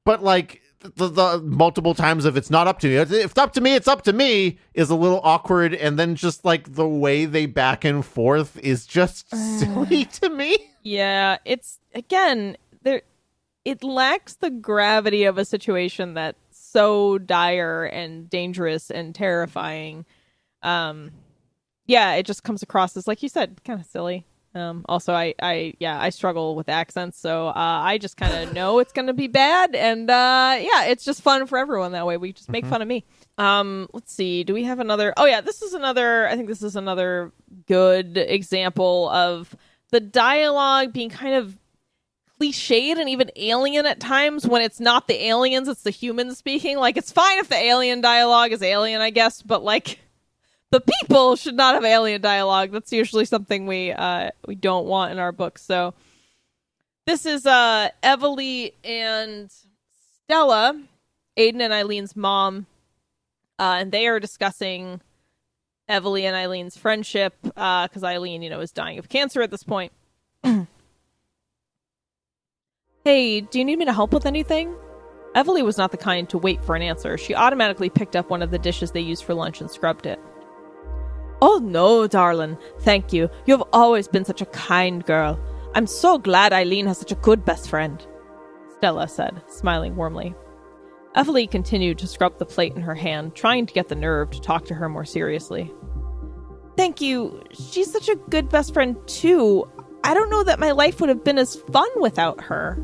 But, like, the multiple times of it's not up to me. If it's up to me, it's up to me is a little awkward. And then just like the way they back and forth is just silly to me. Yeah, it's, again, it lacks the gravity of a situation that's so dire and dangerous and terrifying. Yeah, it just comes across as, like you said, kind of silly. Also, I struggle with accents, so I just kind of know it's going to be bad, and yeah, it's just fun for everyone that way. We just make fun of me. Let's see. Do we have another? Oh yeah, I think this is another good example of the dialogue being kind of cliched and even alien at times when it's not the aliens, it's the humans speaking. Like, it's fine if the alien dialogue is alien, I guess, but like, the people should not have alien dialogue. That's usually something we don't want in our books. So this is Evely and Stella, Aiden and Eileen's mom, and they are discussing Evely and Eileen's friendship because Eileen, is dying of cancer at this point. Hey, do you need me to help with anything? Evely was not the kind to wait for an answer. She automatically picked up one of the dishes they used for lunch and scrubbed it. Oh no, darling. Thank you. You have always been such a kind girl. I'm so glad Eileen has such a good best friend, Stella said, smiling warmly. Evely continued to scrub the plate in her hand, trying to get the nerve to talk to her more seriously. Thank you. She's such a good best friend, too. I don't know that my life would have been as fun without her.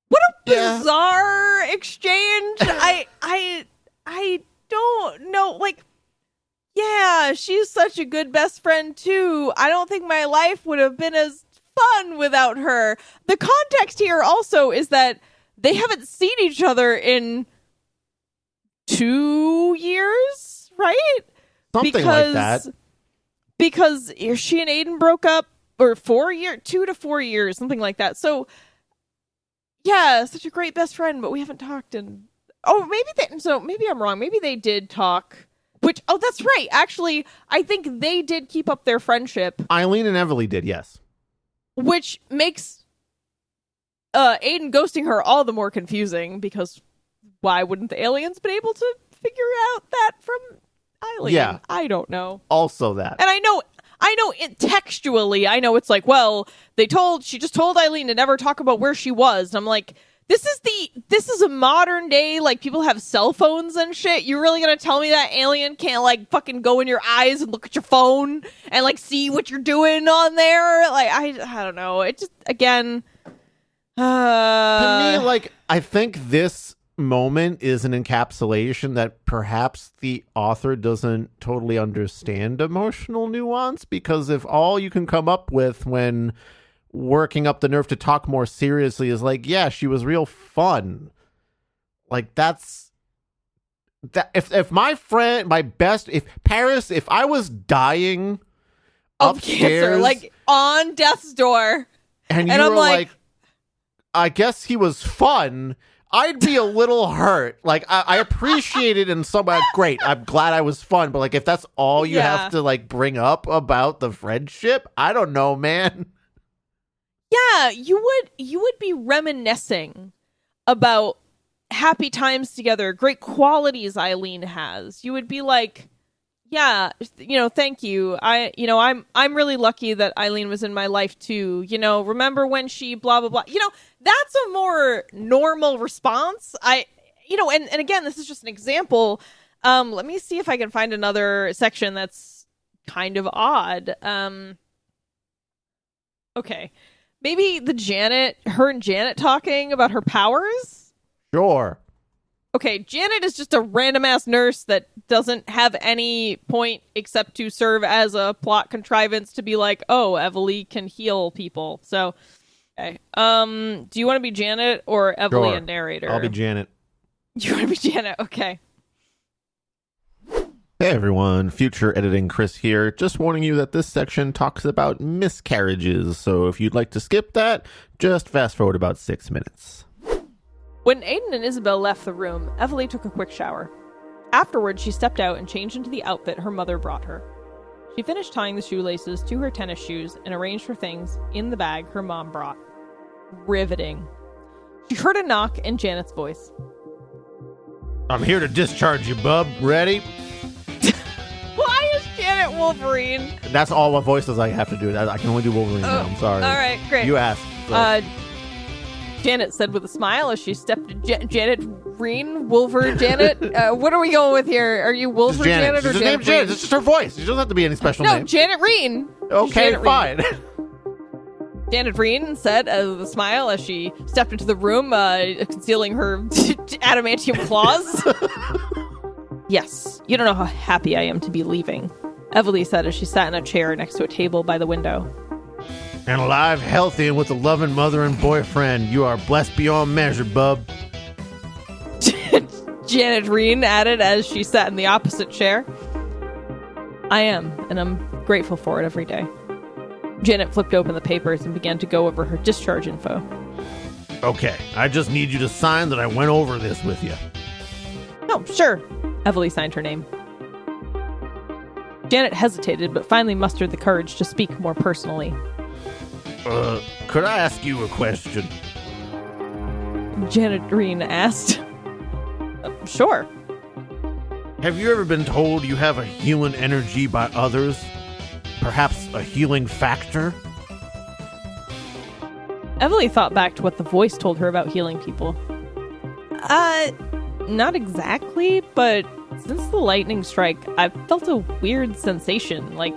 What a bizarre exchange. I don't know. Like, yeah, she's such a good best friend, too. I don't think my life would have been as fun without her. The context here also is that they haven't seen each other in 2 years, right? Something like that. Because she and Aiden broke up, or 2 to 4 years, something like that. So, yeah, such a great best friend, but we haven't talked in... Oh, maybe I'm wrong. Maybe they did talk... that's right. Actually, I think they did keep up their friendship. Eileen and Evely did, yes. Which makes Aiden ghosting her all the more confusing, because why wouldn't the aliens been able to figure out that from Eileen? Yeah. I don't know. Also that. And I know textually, I know it's like, well, she just told Eileen to never talk about where she was. And I'm like, this is a modern day, like, people have cell phones and shit. You really gonna tell me that alien can't, like, fucking go in your eyes and look at your phone and, like, see what you're doing on there? Like, I don't know. It just, again... To me, like, I think this moment is an encapsulation that perhaps the author doesn't totally understand emotional nuance, because if all you can come up with when working up the nerve to talk more seriously is like, yeah, she was real fun, like, that's that. If my friend, if I was dying of upstairs, cancer, like on death's door, and you were like, I guess he was fun, I'd be a little hurt. Like, I appreciate it in some way. Great, I'm glad I was fun. But, like, if that's all you have to, like, bring up about the friendship, I don't know, man. Yeah, you would be reminiscing about happy times together, great qualities Eileen has. You would be like, yeah, thank you. I'm really lucky that Eileen was in my life too. Remember when she blah blah blah. That's a more normal response. And again, this is just an example. Let me see if I can find another section that's kind of odd. Okay. Maybe her and Janet talking about her powers? Sure. Okay, Janet is just a random-ass nurse that doesn't have any point except to serve as a plot contrivance to be like, oh, Evely can heal people. So, okay. Do you want to be Janet or Evely a narrator? I'll be Janet. You want to be Janet? Okay. Hey everyone, future editing Chris here. Just warning you that this section talks about miscarriages, so if you'd like to skip that, just fast forward about 6 minutes. When Aiden and Isabel left the room, Evely took a quick shower. Afterwards, she stepped out and changed into the outfit her mother brought her. She finished tying the shoelaces to her tennis shoes and arranged her things in the bag her mom brought. Riveting. She heard a knock in Janet's voice. I'm here to discharge you, bub. Ready? Why is Janet Wolverine? That's all my voices I have to do. I can only do Wolverine now. I'm sorry. All right, great. You asked. So. Janet said with a smile as she stepped to Janet Reen, Wolver Janet. What are we going with here? Are you Wolver Janet or Janet? Janet? It's just her voice. She doesn't have to be any special name. No, Janet Reen. Okay, Janet fine. Janet Reen said with a smile as she stepped into the room, concealing her adamantium claws. Yes, you don't know how happy I am to be leaving, Evely said as she sat in a chair next to a table by the window. And alive, healthy, and with a loving mother and boyfriend. You are blessed beyond measure, bub. Janet Reen added as she sat in the opposite chair. I am, and I'm grateful for it every day. Janet flipped open the papers and began to go over her discharge info. Okay, I just need you to sign that I went over this with you. Oh, sure. Evely signed her name. Janet hesitated, but finally mustered the courage to speak more personally. Could I ask you a question? Janet Reen asked. Sure. Have you ever been told you have a healing energy by others? Perhaps a healing factor? Evely thought back to what the voice told her about healing people. Not exactly, but since the lightning strike, I've felt a weird sensation, like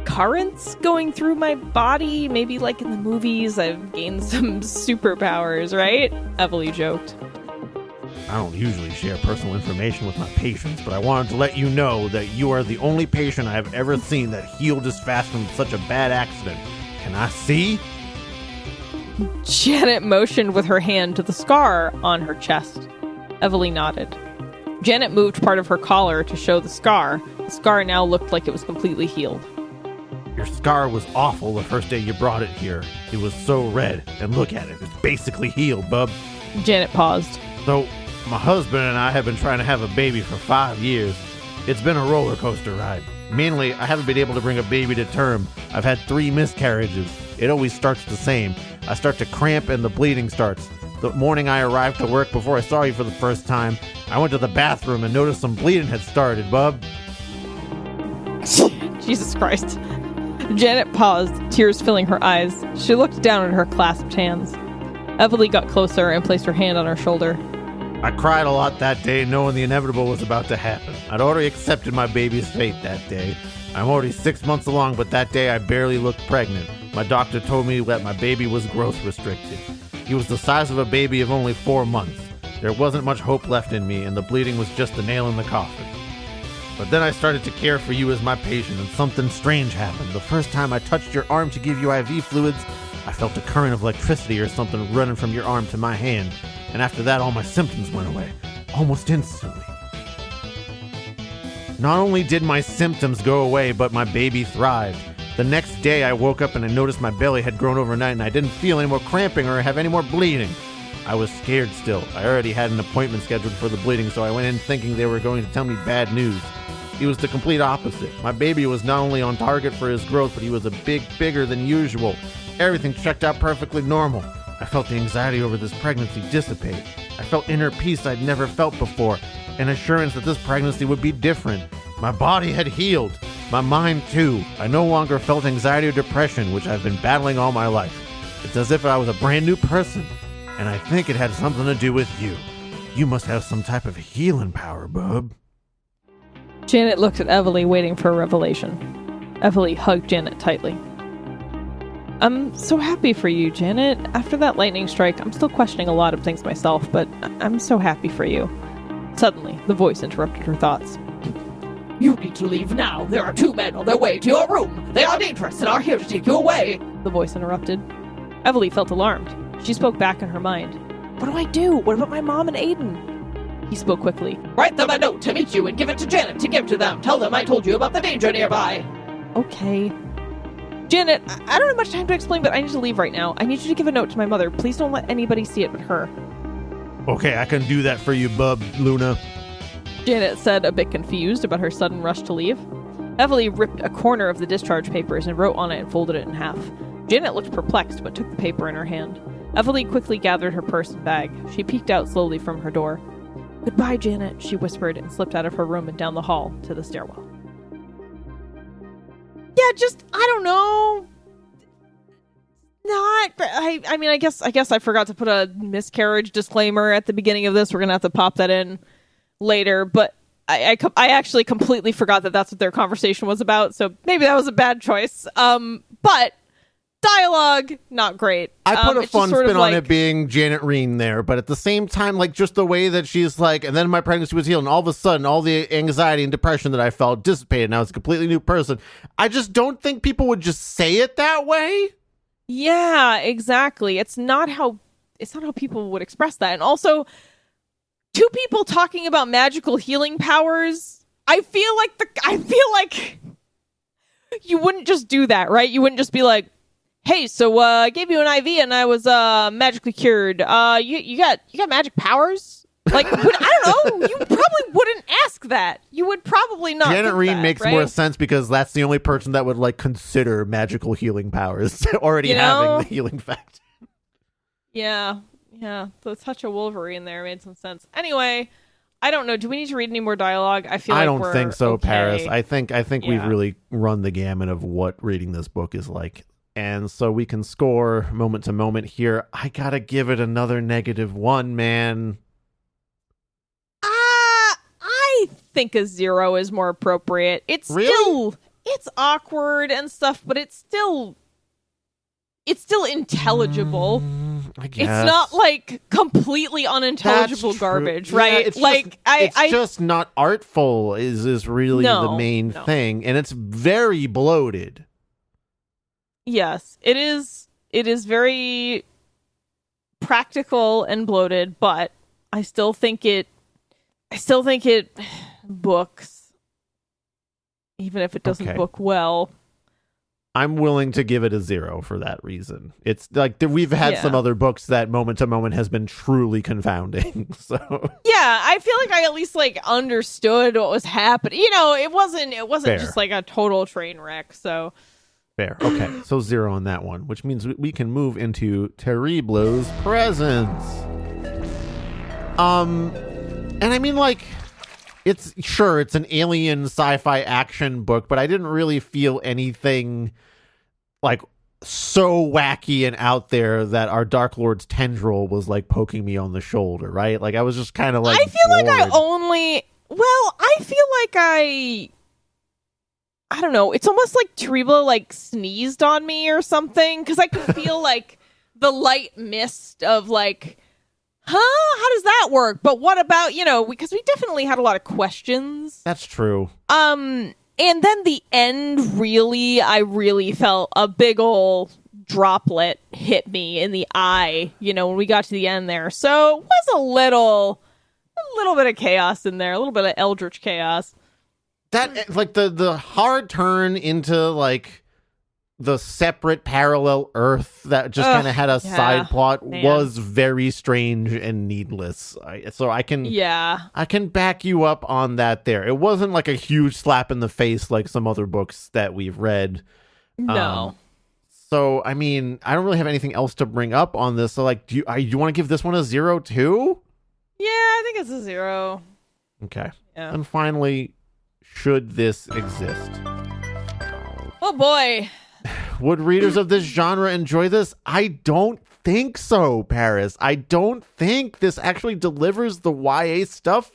currents going through my body. Maybe like in the movies, I've gained some superpowers, right? Evely joked. I don't usually share personal information with my patients, but I wanted to let you know that you are the only patient I have ever seen that healed as fast from such a bad accident. Can I see? Janet motioned with her hand to the scar on her chest. Evely nodded. Janet moved part of her collar to show the scar. The scar now looked like it was completely healed. Your scar was awful the first day you brought it here. It was so red, and look at it. It's basically healed, bub. Janet paused. So, my husband and I have been trying to have a baby for 5 years. It's been a roller coaster ride. Mainly, I haven't been able to bring a baby to term. I've had 3 miscarriages. It always starts the same. I start to cramp and the bleeding starts. The morning I arrived to work before I saw you for the first time, I went to the bathroom and noticed some bleeding had started, bub. Jesus Christ. Janet paused, tears filling her eyes. She looked down at her clasped hands. Evely got closer and placed her hand on her shoulder. I cried a lot that day, knowing the inevitable was about to happen. I'd already accepted my baby's fate that day. I'm already 6 months along, but that day I barely looked pregnant. My doctor told me that my baby was growth restricted. He was the size of a baby of only 4 months. There wasn't much hope left in me, and the bleeding was just the nail in the coffin. But then I started to care for you as my patient, and something strange happened. The first time I touched your arm to give you IV fluids, I felt a current of electricity or something running from your arm to my hand. And after that, all my symptoms went away, almost instantly. Not only did my symptoms go away, but my baby thrived. The next day, I woke up and I noticed my belly had grown overnight, and I didn't feel any more cramping or have any more bleeding. I was scared still. I already had an appointment scheduled for the bleeding, so I went in thinking they were going to tell me bad news. It was the complete opposite. My baby was not only on target for his growth, but he was bigger than usual. Everything checked out perfectly normal. I felt the anxiety over this pregnancy dissipate. I felt inner peace I'd never felt before, an assurance that this pregnancy would be different. My body had healed. My mind, too. I no longer felt anxiety or depression, which I've been battling all my life. It's as if I was a brand new person, and I think it had something to do with you. You must have some type of healing power, bub. Janet looked at Evely, waiting for a revelation. Evely hugged Janet tightly. I'm so happy for you, Janet. After that lightning strike, I'm still questioning a lot of things myself, but I'm so happy for you. Suddenly, the voice interrupted her thoughts. You need to leave now. There are 2 men on their way to your room. They are dangerous and are here to take you away. The voice interrupted. Evely felt alarmed. She spoke back in her mind. What do I do? What about my mom and Aiden? He spoke quickly. Write them a note to meet you and give it to Janet to give to them. Tell them I told you about the danger nearby. Okay. Janet, I don't have much time to explain, but I need to leave right now. I need you to give a note to my mother. Please don't let anybody see it but her. Okay, I can do that for you, bub, Luna. Janet said, a bit confused about her sudden rush to leave. Evely ripped a corner of the discharge papers and wrote on it and folded it in half. Janet looked perplexed, but took the paper in her hand. Evelie quickly gathered her purse and bag. She peeked out slowly from her door. "Goodbye, Janet," she whispered and slipped out of her room and down the hall to the stairwell. Yeah, just, I don't know. I mean, I guess I forgot to put a miscarriage disclaimer at the beginning of this. We're going to have to pop that in later, but I actually completely forgot that that's what their conversation was about, so maybe that was a bad choice. But dialogue, not great. I put a fun spin on like, it being Janet Reen there, but at the same time, like, just the way that she's like, and then my pregnancy was healed, and all of a sudden, all the anxiety and depression that I felt dissipated. Now it's a completely new person. I just don't think people would just say it that way. Yeah, exactly. It's not how people would express that. And also, two people talking about magical healing powers, I feel like you wouldn't just do that, right? You wouldn't just be like, "Hey, so I gave you an IV and I was magically cured. You got magic powers?" Like, I don't know. You probably wouldn't ask that. You would probably not. Janet Reen that, makes right? more sense because that's the only person that would like consider magical healing powers already having the healing fact. Yeah. The touch of Wolverine there made some sense. Anyway, I don't know. Do we need to read any more dialogue? I don't think so, okay. Paris. I think we've really run the gamut of what reading this book is like. And so we can score moment to moment here. I gotta give it another -1, man. I think a 0 is more appropriate. It's really? It's awkward and stuff, but it's still intelligible. I guess. It's not like completely unintelligible garbage, right? Yeah, it's just not artful is really the main thing, and it's very bloated. Yes, it is. It is very practical and bloated, but I still think it books, even if it doesn't book well. I'm willing to give it a 0 for that reason. It's like we've had some other books that moment to moment has been truly confounding. So yeah, I feel like I at least like understood what was happening. You know, it wasn't Fair. just like a total train wreck. So fair. Okay, so 0 on that one, which means we can move into Terriblo's presence. And I mean, like, it's an alien sci-fi action book, but I didn't really feel anything like so wacky and out there that our Dark Lord's tendril was like poking me on the shoulder, right? Like I was just kind of like, I feel like I don't know. It's almost like Terriblo like sneezed on me or something, because I could feel like the light mist of like, how does that work? But what about, because we definitely had a lot of questions. That's true. And then the end, I really felt a big ol' droplet hit me in the eye, when we got to the end there. So it was a little bit of chaos in there, a little bit of eldritch chaos. That, like, the hard turn into, like, the separate parallel Earth that just kind of had a side plot was very strange and needless. I can back you up on that there. It wasn't like a huge slap in the face like some other books that we've read. No. So, I mean, I don't really have anything else to bring up on this. So, like, do you want to give this one a 0 too? Yeah, I think it's a 0. Okay. Yeah. And finally, should this exist? Oh, boy. Would readers of this genre enjoy this? I don't think so, Paris. I don't think this actually delivers the YA stuff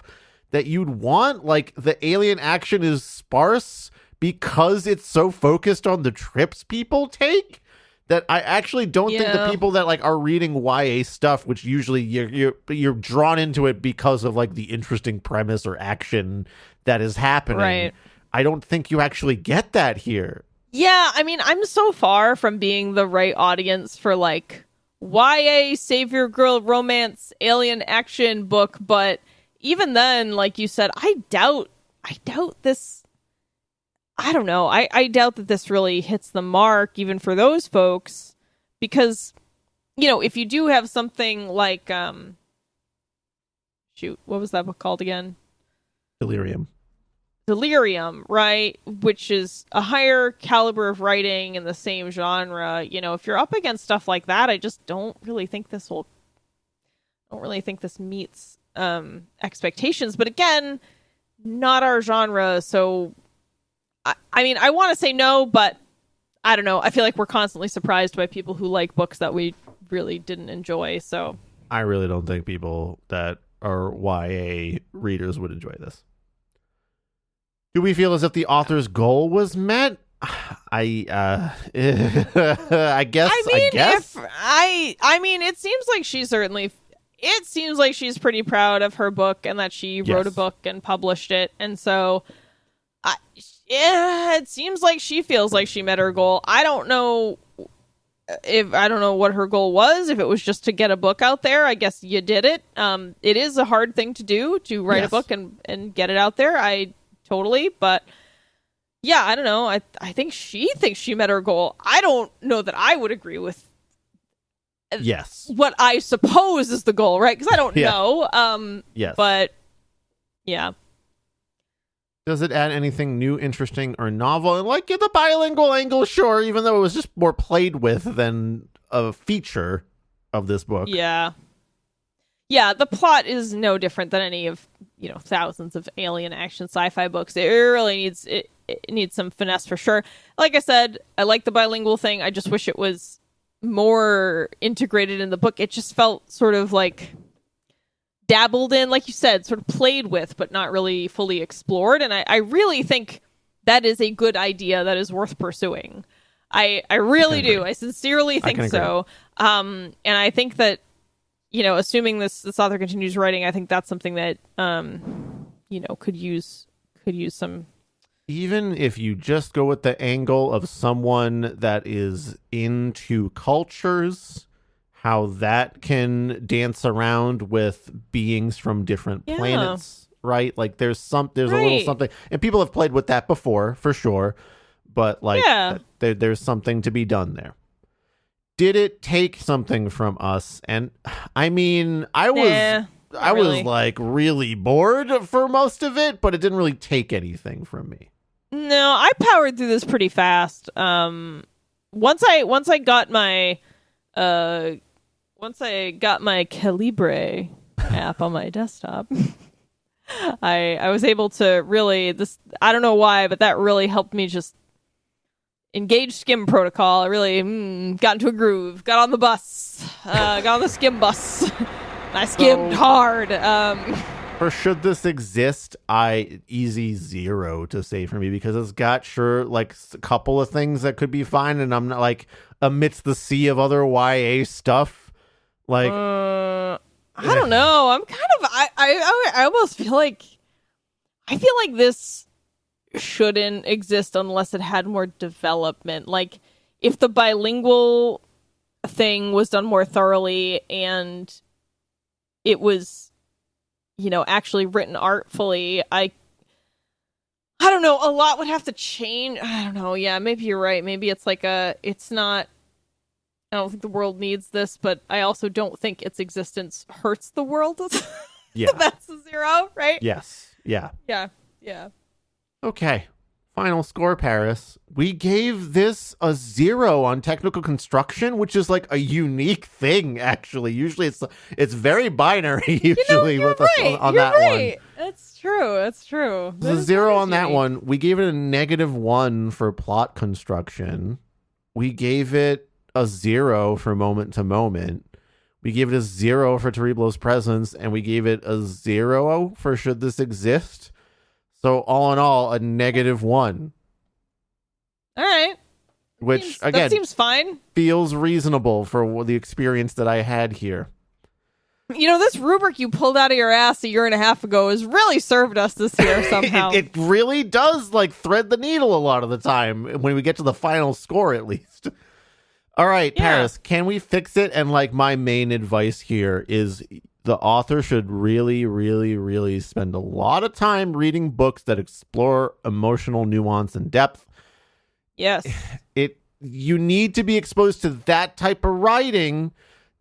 that you'd want. Like, the alien action is sparse because it's so focused on the trips people take that I actually don't think the people that like are reading YA stuff, which usually you're drawn into it because of like the interesting premise or action that is happening. Right. I don't think you actually get that here. Yeah, I mean, I'm so far from being the right audience for like YA savior girl romance alien action book, but even then, like you said, I doubt this. I don't know. I doubt that this really hits the mark even for those folks, because if you do have something like what was that book called again? Delirium. Delirium, right? Which is a higher caliber of writing in the same genre. You know, if you're up against stuff like that, I just don't really think this meets expectations. But again, not our genre. So, I mean, I want to say no, but I don't know. I feel like we're constantly surprised by people who like books that we really didn't enjoy. So I really don't think people that are YA readers would enjoy this. Do we feel as if the author's goal was met? I guess. I mean, it seems like she's pretty proud of her book and that she wrote a book and published it. And so, it seems like she feels like she met her goal. I don't know what her goal was. If it was just to get a book out there, I guess you did it. It is a hard thing to do, to write a book and get it out there. But yeah, I don't know. I think she thinks she met her goal. I don't know that I would agree with what I suppose is the goal, right? Because I don't know. But yeah. Does it add anything new, interesting, or novel? And like the bilingual angle, sure, even though it was just more played with than a feature of this book. Yeah. Yeah, the plot is no different than any of, thousands of alien action sci-fi books. It really needs some finesse for sure. Like I said, I like the bilingual thing. I just wish it was more integrated in the book. It just felt sort of like dabbled in, like you said, sort of played with, but not really fully explored. And I really think that is a good idea that is worth pursuing. I really do. I sincerely think so. And I think that, assuming this author continues writing, I think that's something that, could use some. Even if you just go with the angle of someone that is into cultures, how that can dance around with beings from different planets, right? Like there's a little something, and people have played with that before, for sure. But there's something to be done there. Did it take something from us? And I mean, I was like really bored for most of it, but it didn't really take anything from me. No, I powered through this pretty fast. Once I got my Calibre app on my desktop, I was able to really I don't know why, but that really helped me just engage skim protocol. I really got into a groove, got on the bus, got on the skim bus. And I skimmed hard. For should this exist, easy 0 to say for me, because it's got a couple of things that could be fine, and I'm not like amidst the sea of other YA stuff. Like I don't know. I'm kind of I almost feel like this shouldn't exist unless it had more development. Like if the bilingual thing was done more thoroughly and it was actually written artfully, I don't know, a lot would have to change. I don't know. Yeah, maybe you're right. Maybe it's it's not, I don't think the world needs this, but I also don't think its existence hurts the world. Yeah. That's a 0, right? Yes. Yeah. Yeah. Yeah. Okay. Final score, Paris. We gave this a 0 on technical construction, which is like a unique thing, actually. Usually it's very binary, usually, you're with right. us on you're that right. one. That's true. That's true. It's a 0 on that one. We gave it a -1 for plot construction. We gave it a 0 for moment to moment. We gave it a 0 for Terriblo's presence, and we gave it a 0 for should this exist. So all in all, a -1. All right. Which, again, that seems fine. Feels reasonable for the experience that I had here. This rubric you pulled out of your ass a year and a half ago has really served us this year somehow. It really does thread the needle a lot of the time when we get to the final score, at least. All right, Paris, can we fix it? And my main advice here is the author should really, really, really spend a lot of time reading books that explore emotional nuance and depth. Yes. You need to be exposed to that type of writing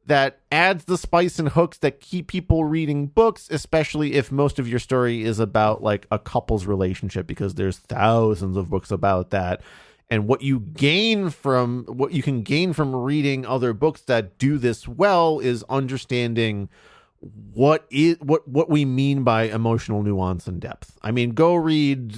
that adds the spice and hooks that keep people reading books, especially if most of your story is about like a couple's relationship, because there's thousands of books about that. And what you can gain from reading other books that do this well is understanding what we mean by emotional nuance and depth. I mean, go read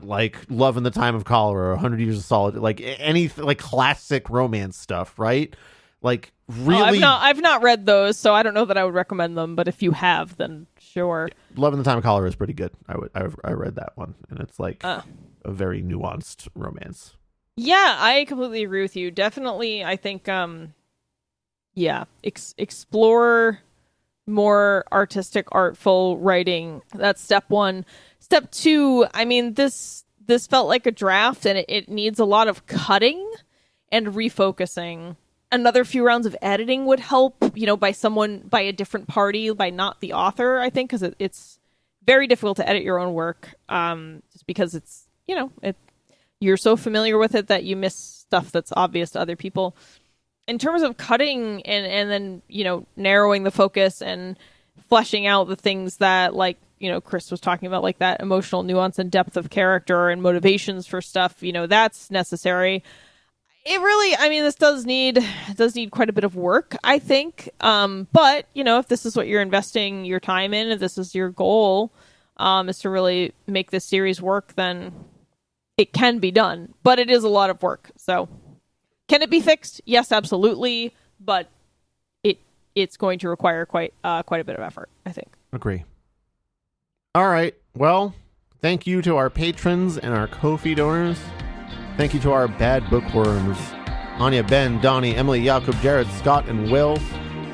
like Love in the Time of Cholera or 100 Years of Solitude, like any like classic romance stuff, right? Like really, I've not read those, so I don't know that I would recommend them. But if you have, then sure. Love in the Time of Cholera is pretty good. I read that one, and it's like a very nuanced romance. Yeah, I completely agree with you. Definitely, I think, explore more artistic, artful writing. That's step one. Step two, I mean, this felt like a draft, and it needs a lot of cutting and refocusing. Another few rounds of editing would help, by a different party, by not the author, I think, because it's very difficult to edit your own work, just because it's, you're so familiar with it that you miss stuff that's obvious to other people. In terms of cutting and then, narrowing the focus and fleshing out the things that, like, Chris was talking about, like that emotional nuance and depth of character and motivations for stuff, that's necessary. It really, this does need quite a bit of work, I think. But, if this is what you're investing your time in, if this is your goal, is to really make this series work, then it can be done. But it is a lot of work. So can it be fixed? Yes, absolutely. But it's going to require quite a bit of effort, I think. Agree. All right. Well, thank you to our patrons and our Ko-fi donors. Thank you to our bad bookworms, Anya, Ben, Donnie, Emily, Jacob, Jared, Scott, and Will.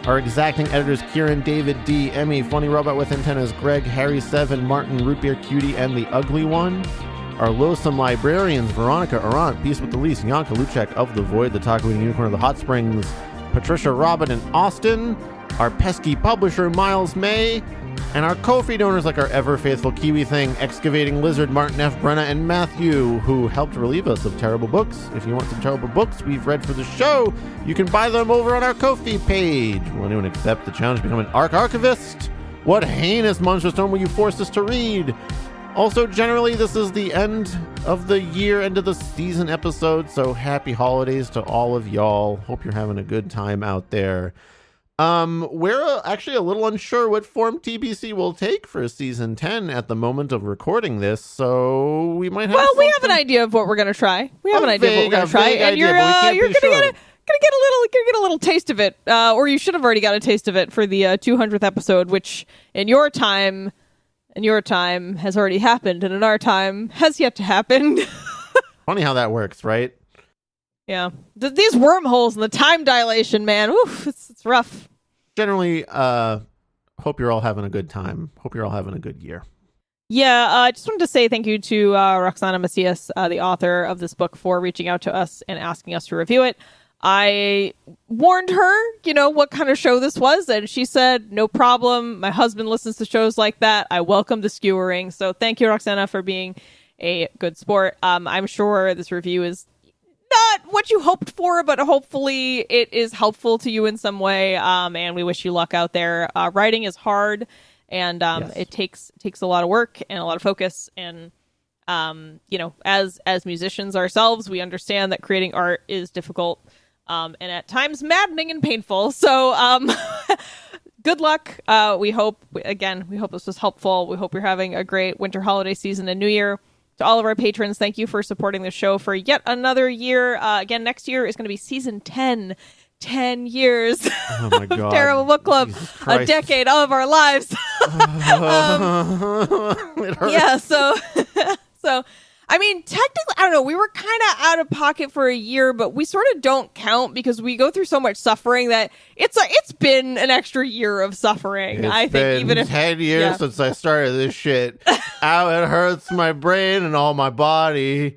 Our exacting editors, Kieran, David, D, Emmy, Funny Robot with Antennas, Greg, Harry, Seven, Martin, Root Beer Cutie, and The Ugly One. Our loathsome librarians, Veronica, Arant, Peace with the Least, Yanka, Luchek, Of the Void, The Taco Eating Unicorn of the Hot Springs, Patricia, Robin, and Austin. Our pesky publisher, Miles May. And our Ko-fi donors, like our ever-faithful Kiwi Thing, Excavating Lizard, Martin F. Brenna, and Matthew, who helped relieve us of terrible books. If you want some terrible books we've read for the show, you can buy them over on our Ko-fi page. Will anyone accept the challenge to become an archivist? What heinous monstrous tome will you force us to read? Also, generally, this is the end of the year, end of the season episode, so happy holidays to all of y'all. Hope you're having a good time out there. We're actually a little unsure what form TBC will take for season 10 at the moment of recording this, so we might have. Well, we have an idea of what we're gonna try. We have an idea of what we're gonna try, and you're gonna get a little taste of it, or you should have already got a taste of it for the 200th episode, which in your time has already happened, and in our time has yet to happen. Funny how that works, right? Yeah, these wormholes and the time dilation, man. Oof, it's rough. Generally, hope you're all having a good time. Hope you're all having a good year. Yeah, I just wanted to say thank you to Roxana Macias, the author of this book, for reaching out to us and asking us to review it. I warned her, what kind of show this was, and she said, no problem. My husband listens to shows like that. I welcome the skewering. So thank you, Roxana, for being a good sport. I'm sure this review is not what you hoped for, but hopefully it is helpful to you in some way. And we wish you luck out there. Writing is hard, and yes. It takes a lot of work and a lot of focus. And as musicians ourselves, we understand that creating art is difficult, and at times maddening and painful. So good luck. We hope this was helpful. We hope you're having a great winter holiday season and New Year. To all of our patrons, thank you for supporting the show for yet another year. Again, next year is going to be season 10. 10 years oh my God. of Terrible Book Club. A decade of our lives. Yeah, so technically, I don't know, we were kind of out of pocket for a year, but we sort of don't count because we go through so much suffering that it's been an extra year of suffering. I think even if 10 years since I started this shit. Ow, it hurts my brain and all my body.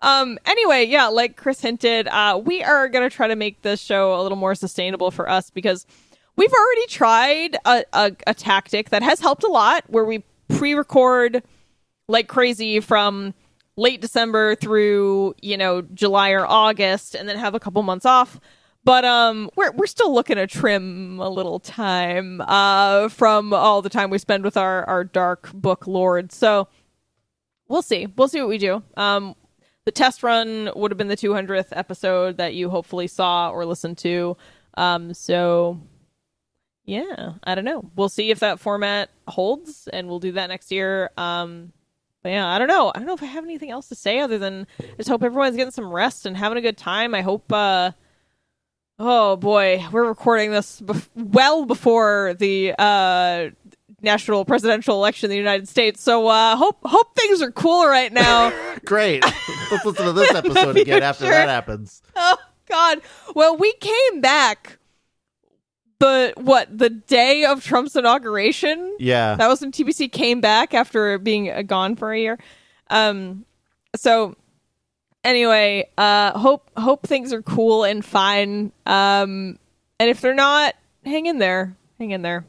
Anyway, yeah, like Chris hinted, we are going to try to make this show a little more sustainable for us because we've already tried a tactic that has helped a lot where we pre-record like crazy from late December through, July or August and then have a couple months off. But we're still looking to trim a little time from all the time we spend with our dark book lord. So we'll see. We'll see what we do. The test run would have been the 200th episode that you hopefully saw or listened to. So yeah, I don't know. We'll see if that format holds, and we'll do that next year. But yeah, I don't know. I don't know if I have anything else to say other than just hope everyone's getting some rest and having a good time. I hope. Oh boy, we're recording this well before the national presidential election in the United States. So hope things are cool right now. Great. Let's listen to this episode again after that happens. Oh God. Well, we came back the day of Trump's inauguration. Yeah. That was when TBC came back after being gone for a year. So anyway, hope things are cool and fine. And if they're not, hang in there. Hang in there.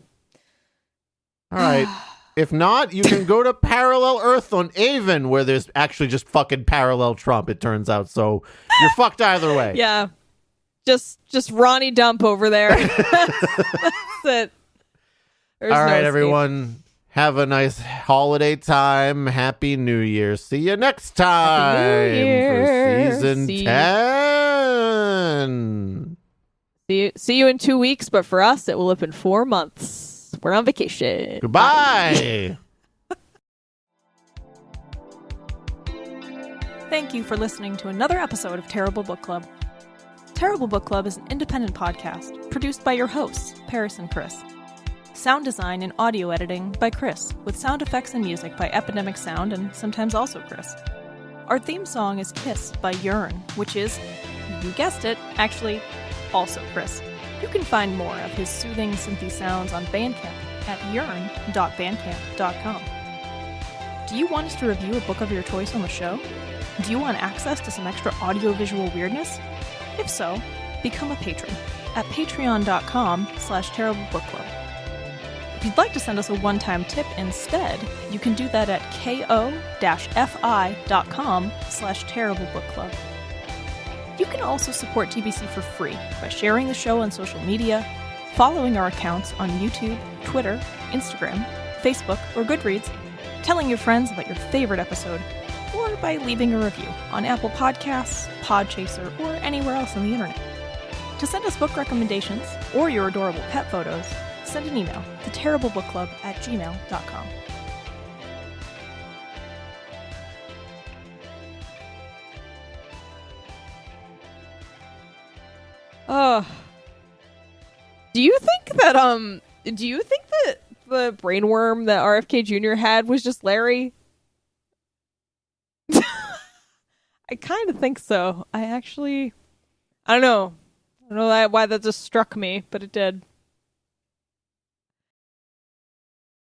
All right. If not, you can go to Parallel Earth on Avon, where there's actually just fucking parallel Trump, it turns out. So you're fucked either way. Yeah. Just Ronnie Dump over there. That's it. There's all no right, escape. everyone. Have a nice holiday time. Happy New Year. See you next time Happy New Year. for season 10. See you in 2 weeks, but for us, it will have been 4 months. We're on vacation. Goodbye. Thank you for listening to another episode of Terrible Book Club. Terrible Book Club is an independent podcast produced by your hosts, Paris and Chris. Sound design and audio editing by Chris, with sound effects and music by Epidemic Sound and sometimes also Chris. Our theme song is Kiss by Yearn, which is, you guessed it, actually also Chris. You can find more of his soothing synthy sounds on Bandcamp at yearn.bandcamp.com. Do you want us to review a book of your choice on the show? Do you want access to some extra audiovisual weirdness? If so, become a patron at patreon.com/terriblebookclub. If you'd like to send us a one-time tip instead, you can do that at ko-fi.com/terriblebookclub. You can also support TBC for free by sharing the show on social media, following our accounts on YouTube, Twitter, Instagram, Facebook, or Goodreads, telling your friends about your favorite episode, or by leaving a review on Apple Podcasts, Podchaser, or anywhere else on the internet. To send us book recommendations or your adorable pet photos, send an email to terriblebookclub@gmail.com. Do you think that the brainworm that RFK Jr. had was just Larry? I kind of think so. I don't know. I don't know why that just struck me, but it did.